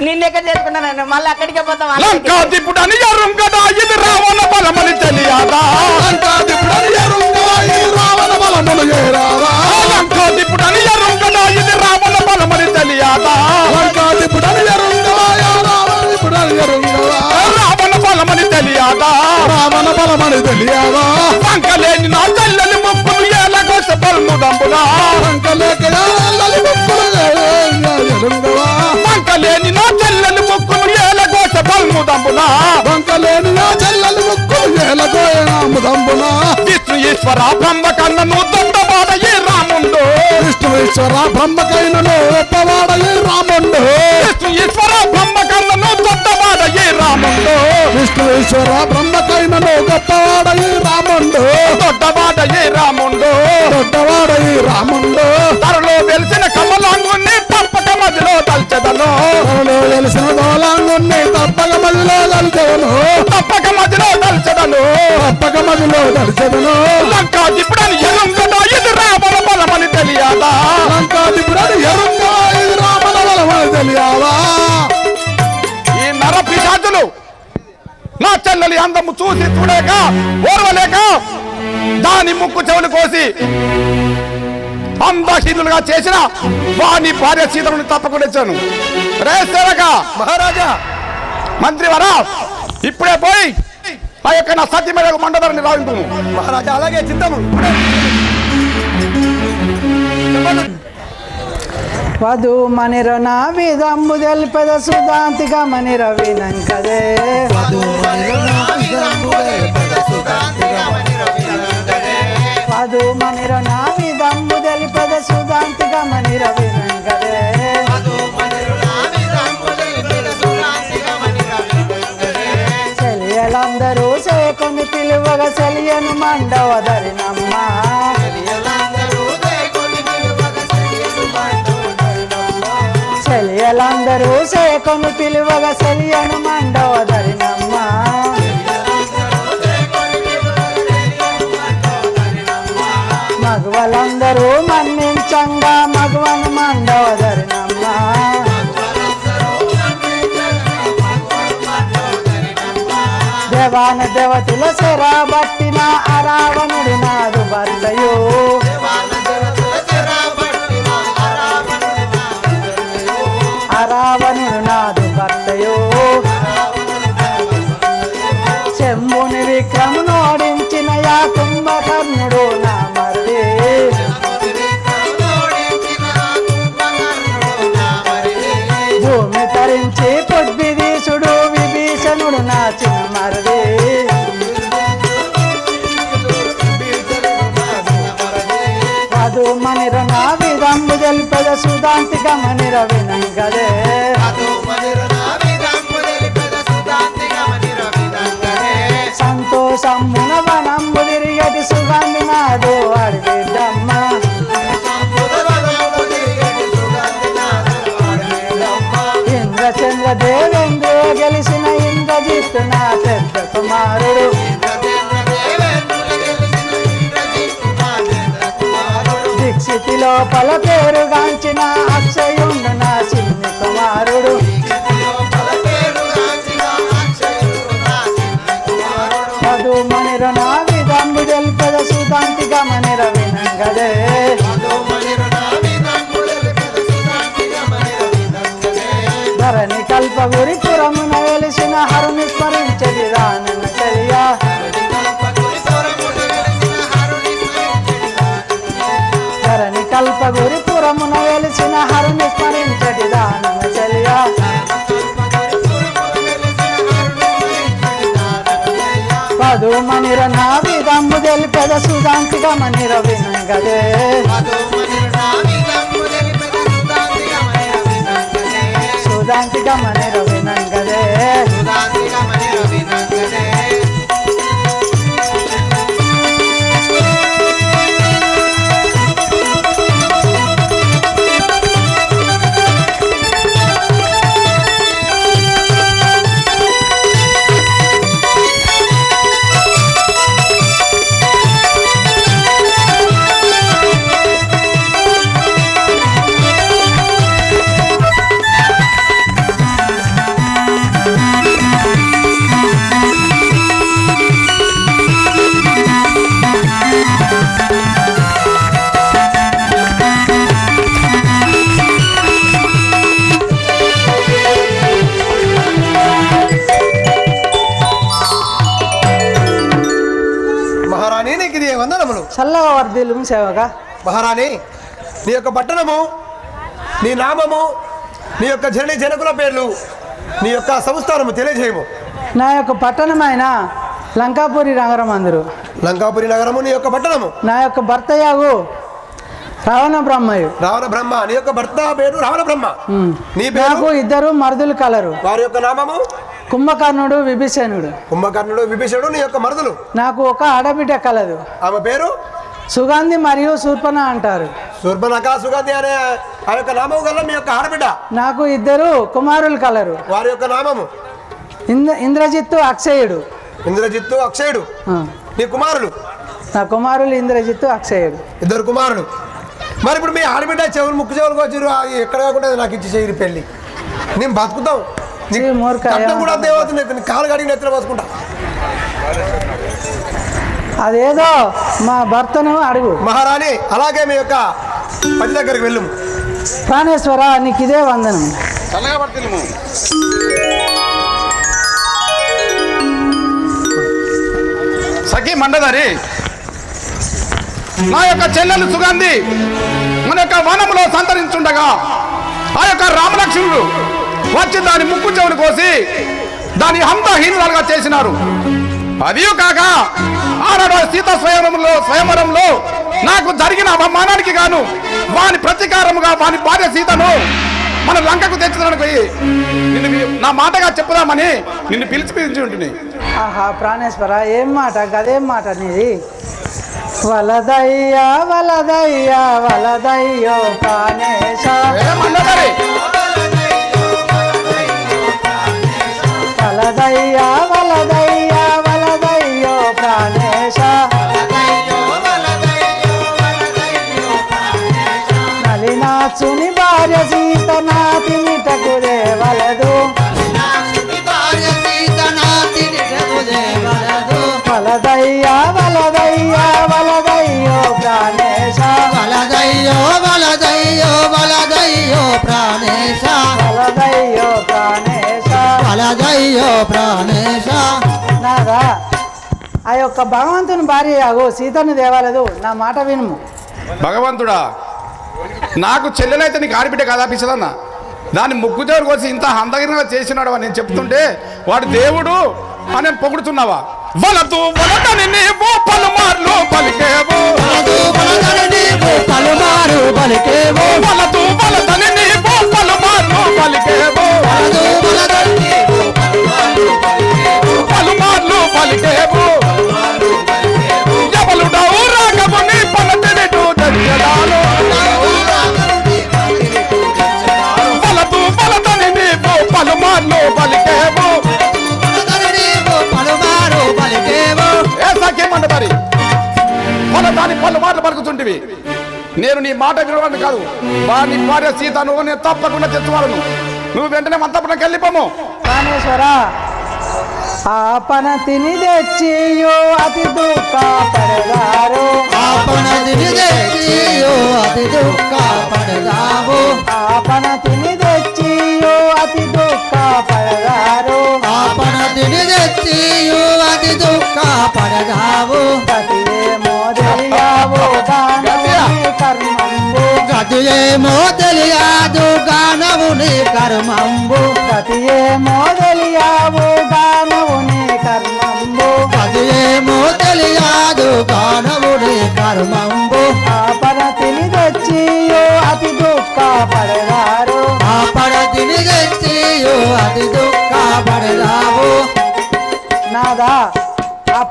నిన్నెక్కడ చేసుకున్నాను మళ్ళీ అక్కడికే పోతాం. లంకాధిపుడని ఎరుంగదా ఇది రావణ బలమని తెలియదా లంకాధిపుడని ఎరుంగదా ఇది రావణ బలమని తెలియదా లంకాధిపుడని ఎరుంగదా ఇది రావణ బలమని తెలియదా లంకాధిపుడని ఎరుంగదా రావణ బలమని తెలియదా రావణ బలమని తెలియదా సంకలేని నా చెల్లెలి ముక్కులు ఏలగొస బల్ముదంబులా సంకలేని నా చెల్లెలి ముక్కులు ఏలగొస బల్ముదంబులా వంకలేని నా చెల్లెలి ముక్కులు ఏలగోయముదంబులా విష్ణు ఈశ్వర బ్రహ్మ కన్నను దొడ్డవాడ ఈ రాముండు విష్ణు ఈశ్వర బ్రహ్మ కన్నను దొడ్డవాడ ఈ రాముండు విష్ణు ఈశ్వర బ్రహ్మ కన్నను దొడ్డవాడ ఈ రాముండు విష్ణు ఈశ్వర బ్రహ్మ కన్నను గొప్పవాడ ఈ రాముండు దొడ్డవాడ ఈ రాముండు దొడ్డవాడ ఈ రాముండు తరలో వెలిసిన కమలాంగుని తప్పక మధ్యలో దల్చెదను తరలో వెలిసిన దోలాంగుని తప్పక మధ్యలో దల్చెదను తప్పక మధ్యలో దల్చెదను తప్పక మధ్యలో దల్చెదను లంకాధిపుడని ఎరుంగదా ఇది రావణ బలమని తెలియదా లంకాధిపుడని ఎరుంగదా ఇది రావణ బలమని తెలియదా ఈ నరపిశాచులు నా చెల్లెలి అందము చూసి చూడలేక ఓర్వలేక దాని ముక్కు చెవులు కోసి అందాహీనులుగా చేసిన వాని భార్య సీతను తప్పకుండా ఇచ్చాను. రే సేవక మహారాజా మంత్రివరా ఇప్పుడే పోయి ఆ యొక్క నా సత్య మీద మండదాన్ని రావింపు. మహారాజా అలాగే చిత్తము. వధు మనిరన విధంబు తెలిపద సుధాంతిక మనిర వినంకదే వధు మనిరన విధంబు తెలిపద సుధాంతిక మనిర వినంకదే చెలియలందరూ సేకొని పిలువగా చెలియను మండవదరినమ్మ చెలియలందరూ సేకొని పిలువగా చెలియను మండవదరినమ్మ మగవలందరూ మన్నించంగా మగవను మండవదరినమ్మ దేవాన దేవతల సెరా బట్టిన అరావణుడు నాదు భర్తయో అరావణుడు నాదు భర్తయో చెంబుని విక్రమును ఓడించిన యా కుంభకర్ణుడు నా మరిది భూమి తరించి పొద్దుదీసుడు విభీషణుడు నా చిన్న మరిది వధు మనిర నా విధంబు తెలిపద సుధాంతిక మనిర వినంగదే సంతోషమున వనంబు తిరిగటి సుగంధి నాదు అడిగిద్దమ్మ ఇంద్రచంద్ర దేవేంద్ర గెలిచిన ఇంద్రజిత్తు నా పెద్ద కుమారుడు దీక్షితి లోపల పేరుగాంచిన అక్షయుండు నా చిన్ని కుమారుడు వధు మనిర నా విధంబు తెలిపద సుధాంతిక మనిర వినంగదే ధరణి కల్పగురి పురమున వెలిసిన హరుని స్మరించది రానన్న చెలియా ధరణి కల్పగురి పురమున వెలిసిన హరుని స్మరించది రానన్న చెలియా మధుమనిర నా విధంబు తెలిపెద సుధాంతిక మనిర వినంగదే సుధాంతిక మనిర వినంగదే చల్లగా వర్ధిల్లు సేవగా. మహారాణి, నీ యొక్క పట్టణము, నీ నామము, నీ యొక్క జనకుల పేర్లు, నీ యొక్క సంస్థానము తెలియజేయము. నా యొక్క పట్టణమైన లంకాపురి నగరం అందరు. లంకాపురి నగరము నీ యొక్క పట్టణము. నా యొక్క భర్తయాగు రావణ బ్రహ్మయు. రావణ బ్రహ్మ. నీ యొక్క భర్త పేరు రావణ బ్రహ్మ. నీ పేరు? ఇద్దరు మరుదులు కలరు. వారి యొక్క నామము? కుంభకర్ణుడు, విభీషణుడు. కుంభకర్ణుడు, విభీషణుడు నీ యొక్క మరుదులు. నాకు ఒక ఆడబిడ్డ కలదు. ఆమె పేరు సుగంధి మరియు శూర్పణ అంటారు. శూర్పణఖ, సుగంధి అనే ఆ యొక్క నామము గల మీ యొక్క ఆడబిడ్డ. నాకు ఇద్దరు కుమారులు కలరు. వారి యొక్క నామము? ఇంద్రజిత్తు, అక్షయుడు. ఇంద్రజిత్తు, అక్షయుడు నీ కుమారులు. నా కుమారులు ఇంద్రజిత్తు, అక్షయుడు, ఇద్దరు కుమారులు. మరి ఇప్పుడు మీ ఆడబిడ్డ చెవులు ముక్కు చెవులకు వచ్చారు, ఎక్కడ కాకుండా నాకు ఇచ్చి చేయరు పెళ్ళి, నేను బతుకుతాం కూడా దేవత కాలు కడిగి నెత్తిన పోసుకుంటా. అదేదో మా భర్తను అడుగు. మహారాణి, అలాగే మీ యొక్క పని దగ్గరికి వెళ్ళు. ప్రాణేశ్వర, నీకు ఇదే వందనం. సఖి మండదారి, నా యొక్క చెల్లెలు సుగంధి మన యొక్క వనంలో సంతరించుండగా ఆ యొక్క రామలక్ష్మణుడు వచ్చి దాని ముక్కు చెవులు కోసి దాని హంతహీనురాలుగా చేసినారు. అదే కాక ఆనాడు సీత స్వయంవరంలో నాకు జరిగిన అవమానానికి గాను వాని ప్రతీకారముగా వాని భార్య సీతను మన లంకకు తెచ్చుదానికి నిన్ను నా మాటగా చెప్పుదామని నిన్ను పిలిచి ఉంటుంది. ఆహా ప్రాణేశ్వర, ఏం మాట, గదేం మాట నీది? వలదయ్యా వలదయ్యా వలదయ్యో ప్రాణేశ, వలదయ్యా వలదయ్యా వలదయ్యో ప్రాణేశ, నలినాచుని భార్య సీత నాతి మిటకుదే వలదు, వలదయ్యా వలదయ్యా వలదయ్యో ప్రాణేశ, వలదయ్యో వలదయ్యో వలదయ్యో ప్రాణేశ, వలదయ్యో ప్రాణేశ, వలదయ్యో ప్రాణేశ. నాదా ఆ యొక్క భగవంతుని భార్య యాగో సీతను దేవాలదు, నా మాట వినుము. భగవంతుడా, నాకు చెల్లెలైతే నీకు ఆడిబిడ్డ కదా పిచ్చదన్న, దాన్ని ముగ్గు దేవుడు కోసి ఇంత హంతగిరిగా చేసినాడు అని నేను చెప్తుంటే వాడు దేవుడు అని పొగుడుతున్నావా? వలదు వలదని నీవు పలుమార్లు పలికేవు, వలదు వలదని నీవు పలుమార్లు పలికేవు, వలదు వలదని నీవు పలుమార్లు పలికేవు, వలదు వలదని నీవు పలుమార్లు పలికేవు, ఎవలుడవు రాగము నీ పలటినిటు దర్శనాలు, వలదు వలదని నీవు పలుమార్లు పలికేవు, దాని పలు మాటలు పలుకుతుంటివి. నేను నీ మాట వినవాడిని కాదు, వాడిని భార్య సీతను నేను తప్పకుండా తెచ్చువాలను. నువ్వు వెంటనే మంతపురంకి వెళ్ళిపోము. ప్రాణేశ్వర, ఆపన తిని తెచ్చియో అతి దుఃఖ పడదారు, ఆపన తిని తెచ్చియో అతి దుఃఖ పడదావు, ఆపన తిని తెచ్చియో అతి దుఃఖ పడదారు, ఆపన తిని తెచ్చియో అతి దుఃఖ పడదావు, గతియేమో తెలియావు గానవుని కర్మంబు, గతియేమో తెలియదు గానవుని కర్మంబు, గతియేమో తెలియావు గానవుని కర్మంబు, గతియే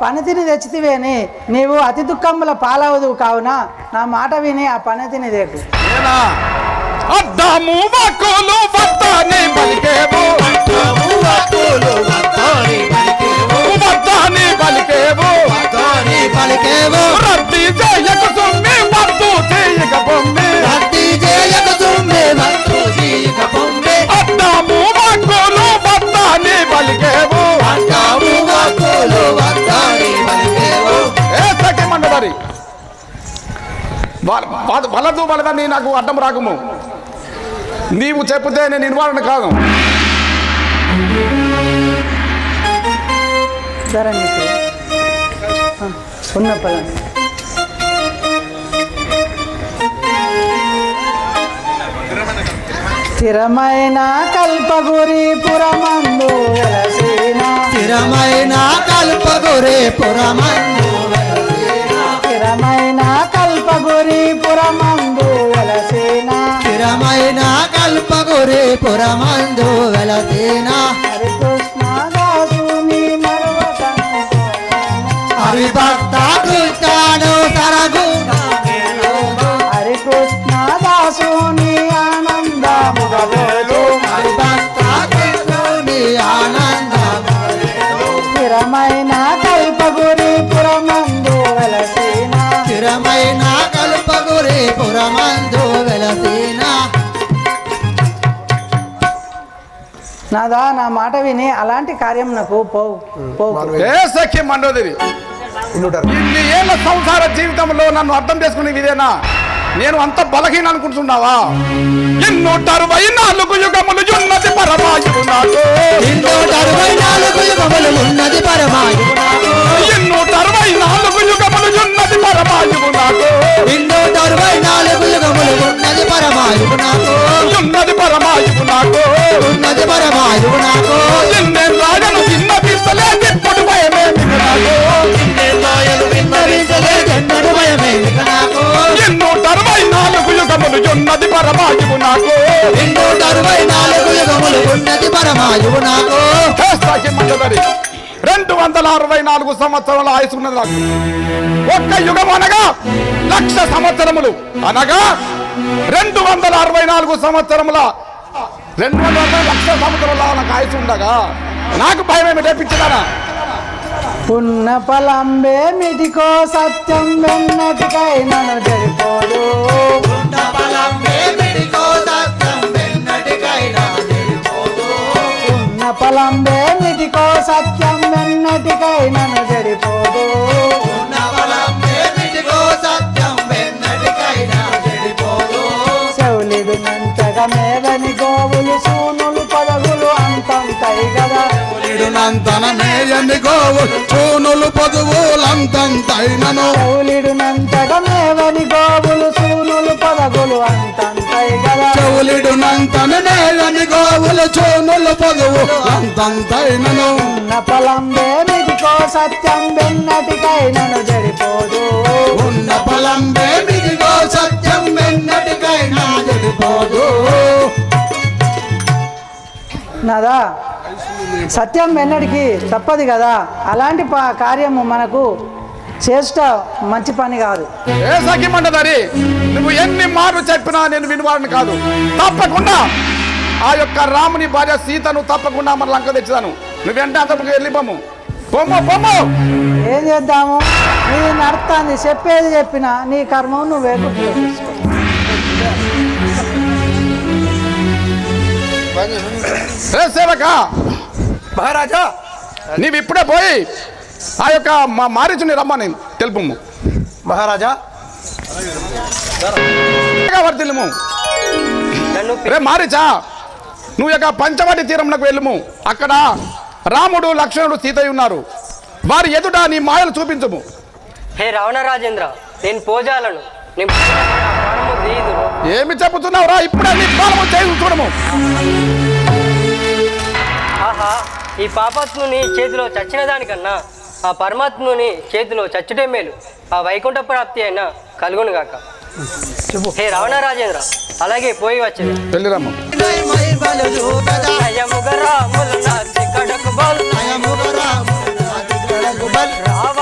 పనితిని తెచ్చితివేని నీవు అతి దుఃఖముల పాలవదు కావున నా మాట విని ఆ పనితిని దేకు. అద్దాము వాక్కులు వద్దని పలికేవు, వద్దని పలికేవు, రద్ది చేయక సుమ్మి వద్దు చేయక పొమ్మి, అద్దాము వాక్కులు వద్దని పలికేవు. ఏ సఖ్యమండదారి వలదు వలదని నాకు అడ్డం రాకము. నీవు చెప్తే నేను నివారణ కాదు. ఉన్న పదం స్థిరమైన కల్పగురి పురమందు వెలసిన, స్థిరమైన కల్పగురి పురమందు, స్థిరమైన కల్పగురి పురమందు వెలసిన, స్థిరమైన కల్పగురి పురమందు వెలసిన, హరికృష్ణ దాసుని మరువకను, హరిభక్త కృష్ణాను సరగుణ, హరికృష్ణ దాసుని ఆనందముగవేలు, హరిభక్త కృష్ణుని ఆనందముగవేలు, స్థిరమైన కల్పగురి పురమందు వెలసిన, స్థిరమైన కల్పగురి పురమందు వెలసిన. నాదా నా మాట విని అలాంటి కార్యం నాకు ఏ సఖ్యం మండోదరి ఇన్ని ఏళ్ళ సంసార జీవితంలో నన్ను అర్థం చేసుకునే ఇదేనా? నేను అంత బలహీన అనుకుంటున్నావా? 164 యుగములు ఉన్నది పరమాయువు నాకు, 164 యుగములు ఉన్నది పరమాయువు నాకు, 164 యుగములు ఉన్నది పరమాయువు నాకు, 164 యుగములు ఉన్నది పరమాయువు నాకు, ఉన్నది పరమాయువు నాకు, ఉన్నది పరమాయువు నాకు. ఎన్నేం రాజను విన్నవించలే ఎప్పుడు భయమే నాకు, ఎన్నడు భయమే నాకు, 164 యుగములు ఉన్నది పరమాయువు నాకు, 164 యుగములు ఉన్నది పరమాయువు నాకు. 264 సంవత్సరాల ఆయుసు ఉన్నది నాకు. ఒక్క యుగం అనగా 1,00,000 సంవత్సరములు అనగా 264 సంవత్సరముల 240 లక్షల సంవత్సరాల నాకు ఆయుసు ఉండగా నాకు భయం ఏమి తెప్పించినారా? ఉన్న పలంబే మిటికో సత్యం వెన్నటికైనను జరిపోదు, ఉన్న పలంబే మిటికో సత్యం వెన్నటికైనా జరిపోదు, ఉన్న పలంబే మిటికో సత్యం వెన్నటికైనను జరిపోదు, ఉన్న పలంబే మిటికో సత్యం వెన్నటికైనా జరిపోదు, చెవులిడునంతగా మేదని గోవులు సూనులు పదగులు అంతంతై గదా, నంతన మేయని గోవులు చూనులు పొదువులంతంతైనను, చెవులిడునంతగా మేవని గోవులు సూనులు పదగులు అంతంతై గదా, చెవులిడు నంతన మేయని గోవులు చూనులు పొదువు అంతంతైనను, ఉన్న పలంబే మిటికో సత్యం వెన్నటికైనను జరిపోదు, ఉన్న పలంబే మిటికో సత్యం వెన్నటికైనా జరిపోదు. నాదా సత్యం వెన్నడికి తప్పదు కదా, అలాంటి కార్యము మనకు చేష్ట మంచి పని కాదు. ఏ సఖ్యమండదారి నువ్వు ఎన్ని మార్లు చెప్పినా నేను వినివాడిని కాదు. తప్పకుండా ఆ యొక్క రాముని భార్య సీతను తప్పకుండా మన లంక తెచ్చాను. నువ్వెంటే అంతకు వెళ్ళిపోము. పొమ్ము ఏం చేద్దాము, నీ నడుస్తుంది చెప్పేది చెప్పినా నీ కర్మం నువ్వే గుర్తులో తీసుకో. సేవక మహారాజా నీవు ఇప్పుడే పోయి ఆ యొక్క మా మారీచుని రమ్మని తెలుపు మహారాజా. వర్తిల్లుము రే మారీచా, నువ్వు యొక్క పంచవటి తీరంలోకి వెళ్ళుము. అక్కడ రాముడు లక్ష్మణుడు సీతయ్య ఉన్నారు. వారి ఎదుట నీ మాయలు చూపించము. హే రావణ రాజేంద్ర, నేను పోజాలను ఏమి చెబుతున్నావు రా? ఇప్పుడే నీ ప్రాణము చేయి చూడము. ఆహా, ఈ పాపాత్ముని చేతిలో చచ్చిన దానికన్నా ఆ పరమాత్ముని చేతిలో చచ్చుటే మేలు. ఆ వైకుంఠ ప్రాప్తి అయినా కలుగును గాక. హే రావణ రాజేంద్ర, అలాగే పోయి వచ్చేది. వెళ్ళిరమ్మ. రావ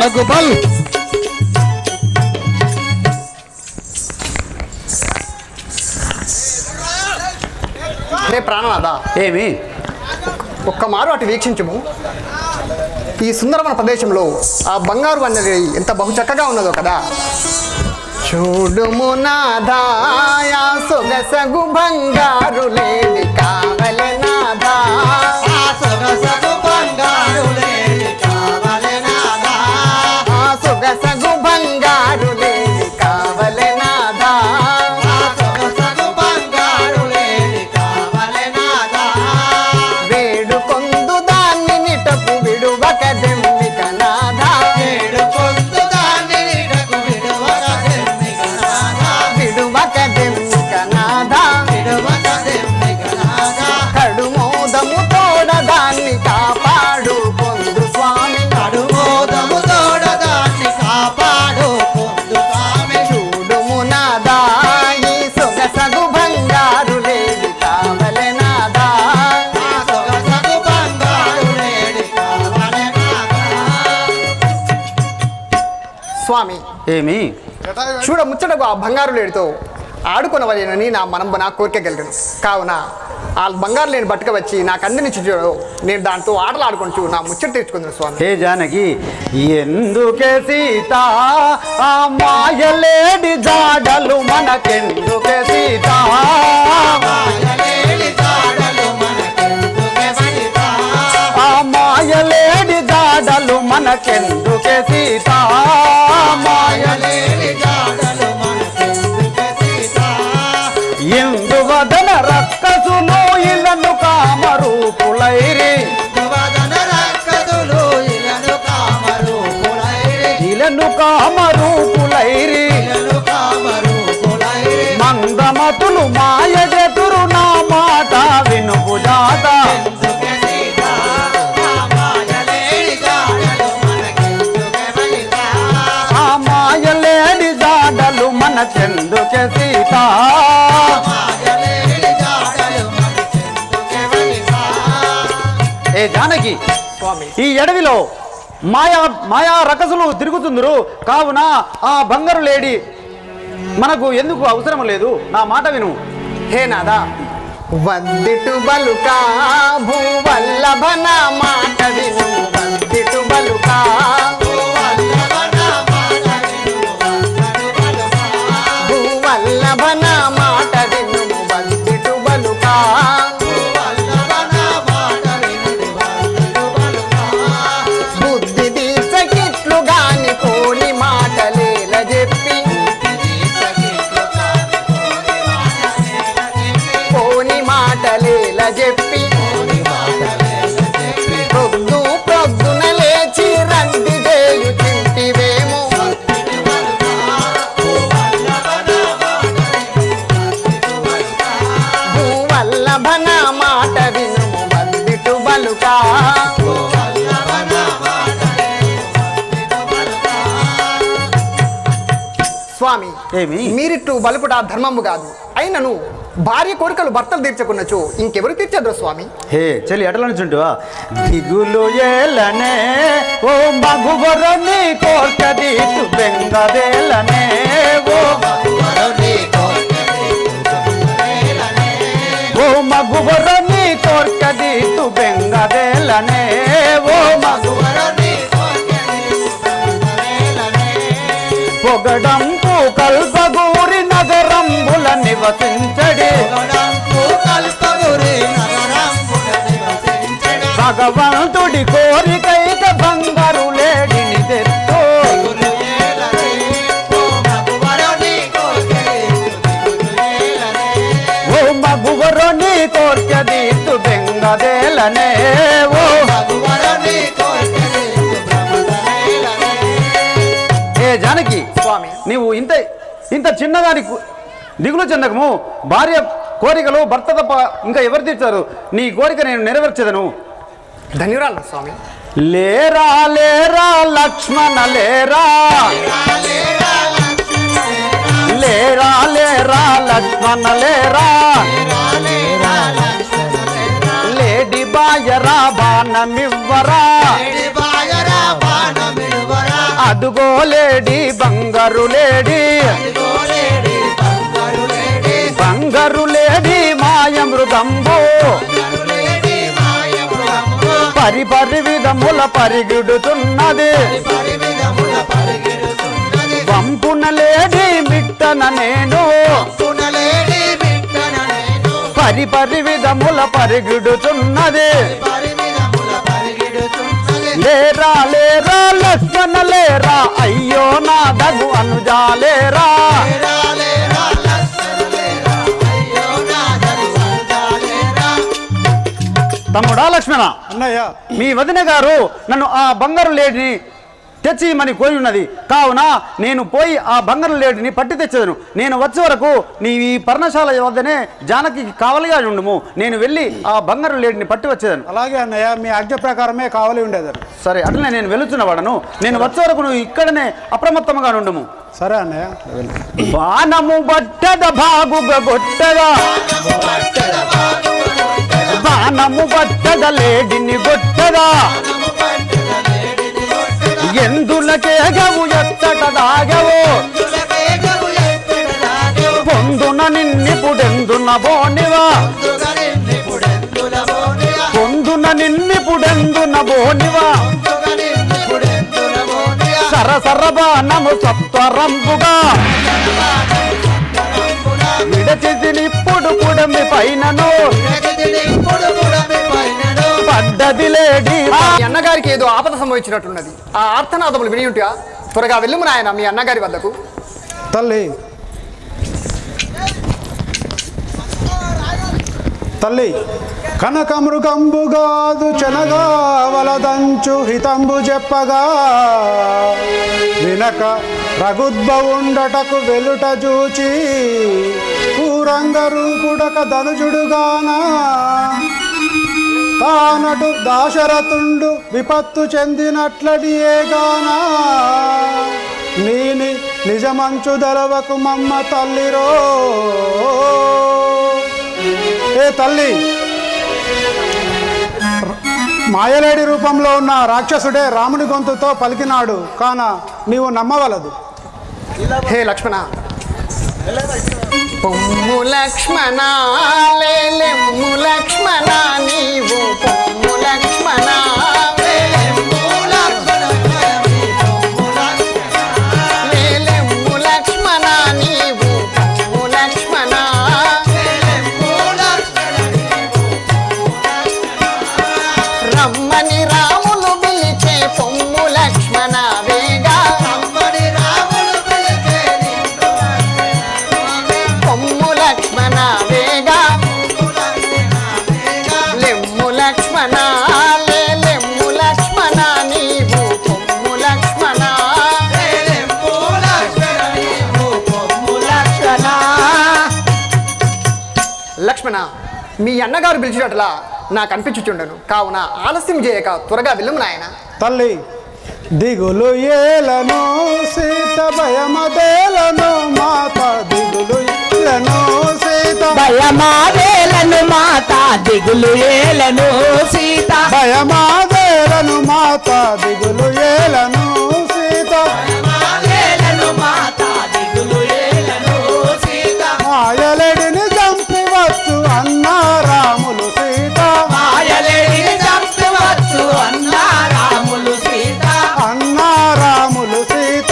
పలకు బల్ రే ప్రాణనాథ, ఏమి ఒక్క మారు అటు వీక్షించుము. ఈ సుందరమైన ప్రదేశంలో ఆ బంగారు అన్నది ఎంత బహు చక్కగా ఉన్నదో కదా. చూడుము నాదాయ సొగసగు బంగారు లేని కావలె నాదా, సొగసగు బంగారు లేని కావలె నాదా, సొగసగు బంగారు లేని కావలె నాదా, సొగసగు బంగారు లేని కావలె నాదా, వేడుకొందు దాన్ని నిటకు విడువక దెమ్మిక నాదా, వేడుకొందు దాన్ని నిటకు విడువక దెమ్మిక నాదా, విడువక దెమ్మిక నాదా, విడువక దెమ్మిక నాదా, కడుమోదము తోడ దాన్ని కాపాడు పొందు స్వామి, కడుమోదము తోడ దాన్ని కాపాడు పొందు స్వామి, చూడుము నాదా ఈ సొగసగు బంగారు లేడి కావలె నాదా, సొగసగు బంగారు లేని కావలె నాదా. స్వామి ఏమి చూడ ముచ్చటకు ఆ బంగారు లేడితో ఆడుకొనవలేనని నా కోరిక కలిగను. కావున ఆ బంగారు లేని బట్టుక వచ్చి నాకు అందించి చూడు, నేను దాంతో ఆటలు ఆడుకుంటూ నా ముచ్చట తెచ్చుకుందాను స్వామి. హే జానకి, ఎందుకే సీత ఆ మాయలేడి జాడలు మనకెందుకే సీత, మాయలేడి జాడలు మనకెందుకే సీత, ఆ మాయలేడి జాడలు మనకెందుకే సీత, మాయలేడి జాడలు మనకెందుకే సీత, ఇందువదన రక్కసులు ఇలను కామరూపులైరి, వదన రక్కదులు ఇలను కామరూపులైరి, ఇలను కామరూపులైరి, ఇలను కామరూపులైరి, మందమతులు మాయడెదురు నా మాట వినుపు జాత, ఎందుకే సీత, మాయలేడి జాడలు మనకెందుకే సీత, ఆ మాయలేడి జాడలు మనకెందుకే సీత. మాయలేడి జాడలు మనకెందుకే సీత. ఏ జానకి, స్వామి ఈ అడవిలో మాయా రకసులు తిరుగుతుందరు, కావున ఆ బంగారు లేడి మనకు ఎందుకు అవసరం లేదు, నా మాట విను. హే నాదా, వద్దిటు బలుకా భూవల్లభ నా మాట విను, వద్దిటు బలుకా భూవల్లభ నా మాట విను, వద్దిటు బలుకా బుద్ధి దీసకిట్లు గాని కోని మాటలేల చెప్పి, కోని మాటలేల చెప్పి, ప్రొద్దు ప్రొద్దున లేచి రంది దేయు తింటివేమో, భూవల్లభ నా మాట విను, వద్దిటు బలుకా స్వామి ఏమి? మీరిట్టు బలుపుట ధర్మము కాదు. అయినను భార్య కోరికలు భర్తలు తీర్చకున్నచో ఇంకెవరు తీర్చద్రు స్వామి. హే చెల్లి ఎట్లా నుంచుంటువా, దిగులు ఏలనే ఓ మగువరని కోర్కదీతు బెంగదేలనే, ఓ మగువరని కోర్కదీతు బెంగదేలనే, ఓ పొగడంపు కల్పగూరి నగరంబుల నివసించడి, భగవంతుడి కోరికైక బంగారు లేడిని తెత్తు, ఓ మగువరని కోర్కదీతు బెంగదేలనే, ఓ ఏ జానకి స్వామి నీవు ఇంత చిన్నదానికి దిగులు చెందకము, భార్య కోరికలు భర్త తప్ప ఇంకా ఎవరు తీర్చారు, నీ కోరిక నేను నెరవేర్చదను. ధన్యురాలు స్వామి. లేరా లేరా లక్ష్మణ లేరా, లేరా లేరా లక్ష్మణ లేరా, లేడి బాయరా బాణమివ్వరా, అదుగోలేడి బంగారు లేడి బంగారు లేడి మాయమృగంబు పరిపరి విధముల పరిగిడుతున్నది వంపున లేడి మిట్టన నేను పరిపరి విధముల పరిగిడుతున్నది లేరా లేరా లక్ష్మణ లేరా అయ్యో నా దగు అనుజాలేరా తమ్ముడా లక్ష్మణ అన్నయ్య మీ వదిన గారు నన్ను ఆ బంగారు లేడిని తెచ్చిమని కోరి ఉన్నది కావున నేను పోయి ఆ బంగారు లేడిని పట్టి తెచ్చదను నేను వచ్చే వరకు నీ ఈ పర్ణశాల వద్దనే జానకి కావలిగా ఉండుము నేను వెళ్ళి ఆ బంగారు లేడిని పట్టి వచ్చేదను అలాగే అన్నయ్య మీ ఆజ్ఞ ప్రకారమే కావాలి ఉండేదని సరే అట్లనే నేను వెళుతున్నవాడను నేను వచ్చే వరకు నువ్వు ఇక్కడనే అప్రమత్తముగా ఉండుము సరే అన్నయ్య బాణము బట్టద బాగుగా గొట్టదా బాణము బట్టద లేడిని గొట్టదా ఎందులకేగవు ఎత్తట దాగవు పొందున నిన్నిపుడెందున బోనివా పొందున నిన్నిపుడెందున బోనివా సరసర బాణము సత్వరంపుగా విడచిదినిప్పుడు పుడమి పైనను పడ్డది లేడి మీ అన్నగారికి ఏదో ఆపద సంభవించినట్లున్నది ఆ ఆర్తనాదములు విని ఉంటగా త్వరగా వెళ్ళుము నాయన మీ అన్నగారి వద్దకు తల్లి కనకమృగంబుగాదు చెనగా వలదంచు హితంబు చెప్పగా వినక రఘుద్భవుండటకు వెలుట చూచి కూరంగ రూపుడక ధనుజుడుగానా తానటు దాశరథుండు విపత్తు చెందినట్లడియేగానా నీని నిజమంచు దలవకు మమ్మ తల్లిరో ఏ తల్లి మాయలేడి రూపంలో ఉన్న రాక్షసుడే రాముని గొంతుతో పలికినాడు కాన నీవు నమ్మవలదు హే లక్ష్మణ పొమ్ము లక్ష్మణ లేలెమ్ము లక్ష్మణ నీవు పొమ్ము లక్ష్మణ లేలెమ్ము లక్ష్మణ నీవు పొమ్ము లక్ష్మణ రమ్మని రాములు పిలిచే పొమ్ము లక్ష్మణ వేగా పొమ్ము లక్ష్మణ వేగా లెమ్ము లక్ష్మణ లేలెమ్ము లక్ష్మణ నీవు పొమ్ము లక్ష్మణ లక్ష్మణ మీ అన్నగారు పిలిచినట్లా నాకు అనిపించుచుండను కావున ఆలస్యం చేయక త్వరగా వెళ్ళము నాయన తల్లి దిగులు ఏలను సీత భయమదేలను మాత దిగులు ఏలను సీత భయమాదేలను మాత దిగులు ఏలను సీత భయమాదేలను మాత దిగులు ఏలను సీత మాయలేడిని చంపి వచ్చు అన్న రాములు సీత అన్న రాములు సీత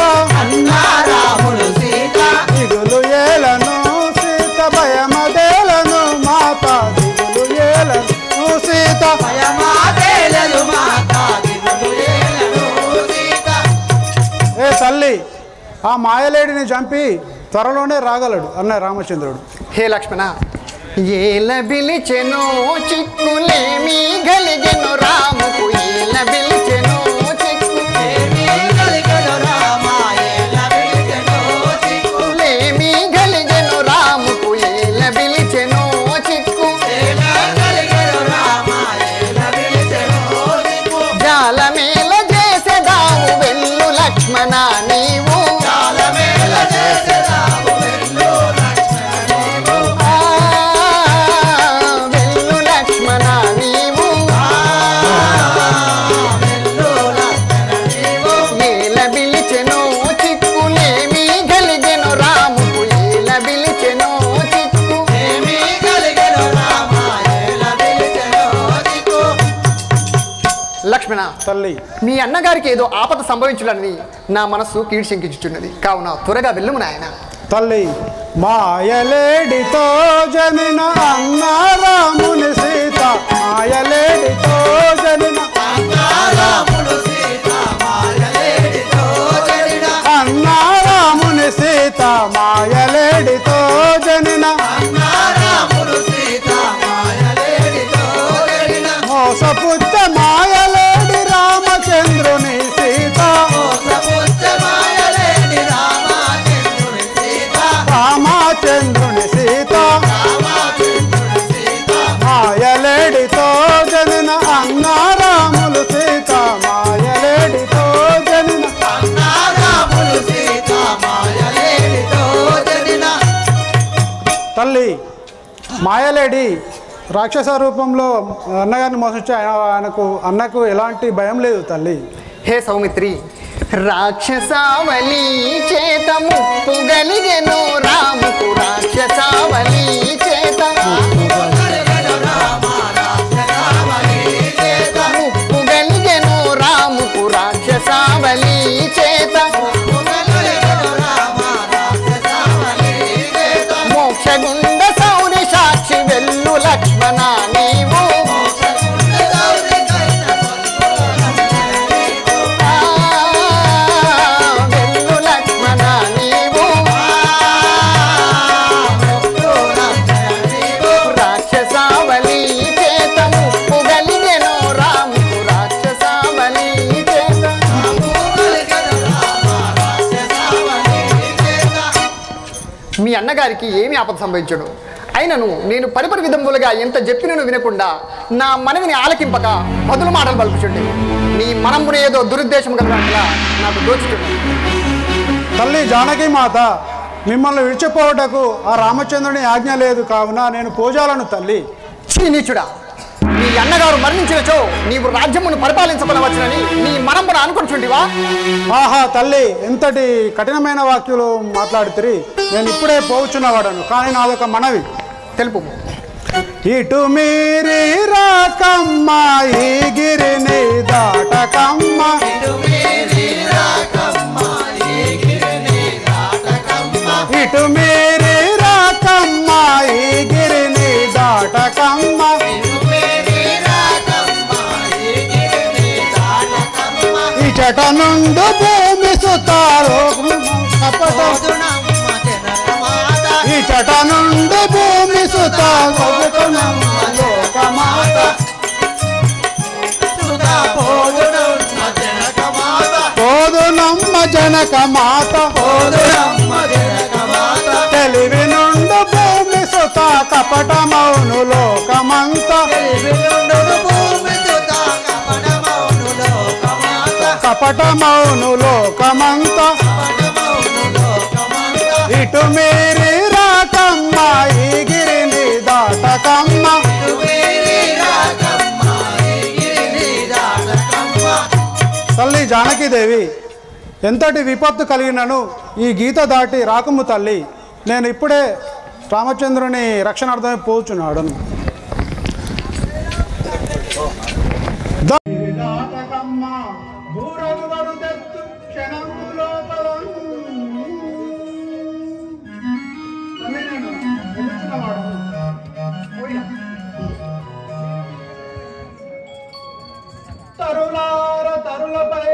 దిగులు ఏలను సీత భయమదేలను మాత దిగులు ఏలను సీత ఏ తల్లి ఆ మాయలేడిని చంపి త్వరలోనే రాగలడు అన్న రామచంద్రుడు హే లక్ష్మణ ఏల పిలిచెను చిక్కులేమి గలిగెను రాముకు ఏల పిలిచెను చిక్కులేమి గలిగెను రాముకు ఏల పిలిచెను చిక్కు జాలమేల చేసెదావు వెళ్ళు లక్ష్మణ నీవు వెళ్ళు లక్ష్మణ నీవు మిత్రమా తల్లి, మీ అన్నగారికి ఏదో ఆపద సంభవించాలని నా మనస్సు కీడు శంకించుచున్నది, కావున త్వరగా వెళ్ళము నాయన. తల్లి, మాయలేడితో జనిన అన్న రాముని సీత, మాయలేడితో జనిన అన్న రాముని సీత, మాయలేడితో జనిన మోసపుచ్చ మాయలేడి రామచంద్రుని సీత, రామచంద్రుని సీత, మాయలేడితో జనిన అన్న రాములు సీత, మాయలేడితో జనిన తల్లి, మాయలేడి రాక్షస రూపంలో అన్నగారిని మోసొచ్చి అన్నకు ఎలాంటి భయం లేదు తల్లి. హే సౌమిత్రి, రాక్షసావళి చేత ముప్పు గలిగెను రాముకు, రాక్షసావళి చేత ముప్పు గలిగెను రాముకు, రాక్షసావళి చేత మోక్షగుండ సౌరి సాక్షి వెల్లు లక్ష్మణ నీవు, వెల్లు లక్ష్మణ నీవు, రాక్షసావళి చేత ముప్పు గలిగెను రాముకు, రాక్షసావళి చేత. మీ అన్నగారికి ఏమి ఆపద సంభవించడు, అయినను నేను పరిపరి విధములుగా ఎంత చెప్పినను వినకుండా నా మనవిని ఆలకింపక బదులు మాటలు పలుకుచుండి నీ మనమున ఏదో దురుద్దేశం కలగట్లా నాకు దోచుచుండి. తల్లి జానకి మాత, మిమ్మల్ని విడిచిపోవటకు ఆ రామచంద్రుని ఆజ్ఞ లేదు, కావున నేను పూజాలను తల్లి. నీచుడా, నీ అన్నగారు మరణించినచో నీవు రాజ్యమును పరిపాలించబడవచ్చునని నీ మనమున అనుకుంటుంటివా? ఆహా తల్లి, ఎంతటి కఠినమైన వాక్యులు మాట్లాడుతురి. నేను ఇప్పుడే పోవచ్చున్నవాడను, కానీ నాదొక మనవి తెలుపు. ఇటు మీరి రాకమ్మ ఈ గిరిని దాటకమ్మ, ఇటు మీరి రాకమ్మ ఈ గిరిని దాటకమ్మ, ఇచట నుండు భూమి సుతారు ఇచట నుండు భూమి సుతారు పోదునమ్మ జనక మాత, తెలివి నుండు భూమి సుత కపటమౌను లోకమంత, కపటమౌను లోకమంత, ఇటు మీరి రాకమ్మ ఈ గిరిని దాటకమ్మ. తల్లి జానకీదేవి, ఎంతటి విపత్తు కలిగినను ఈ గీత దాటి రాకము తల్లి. నేను ఇప్పుడే రామచంద్రుని రక్షణార్థమే పోచున్నాడు. తరులార తరులపై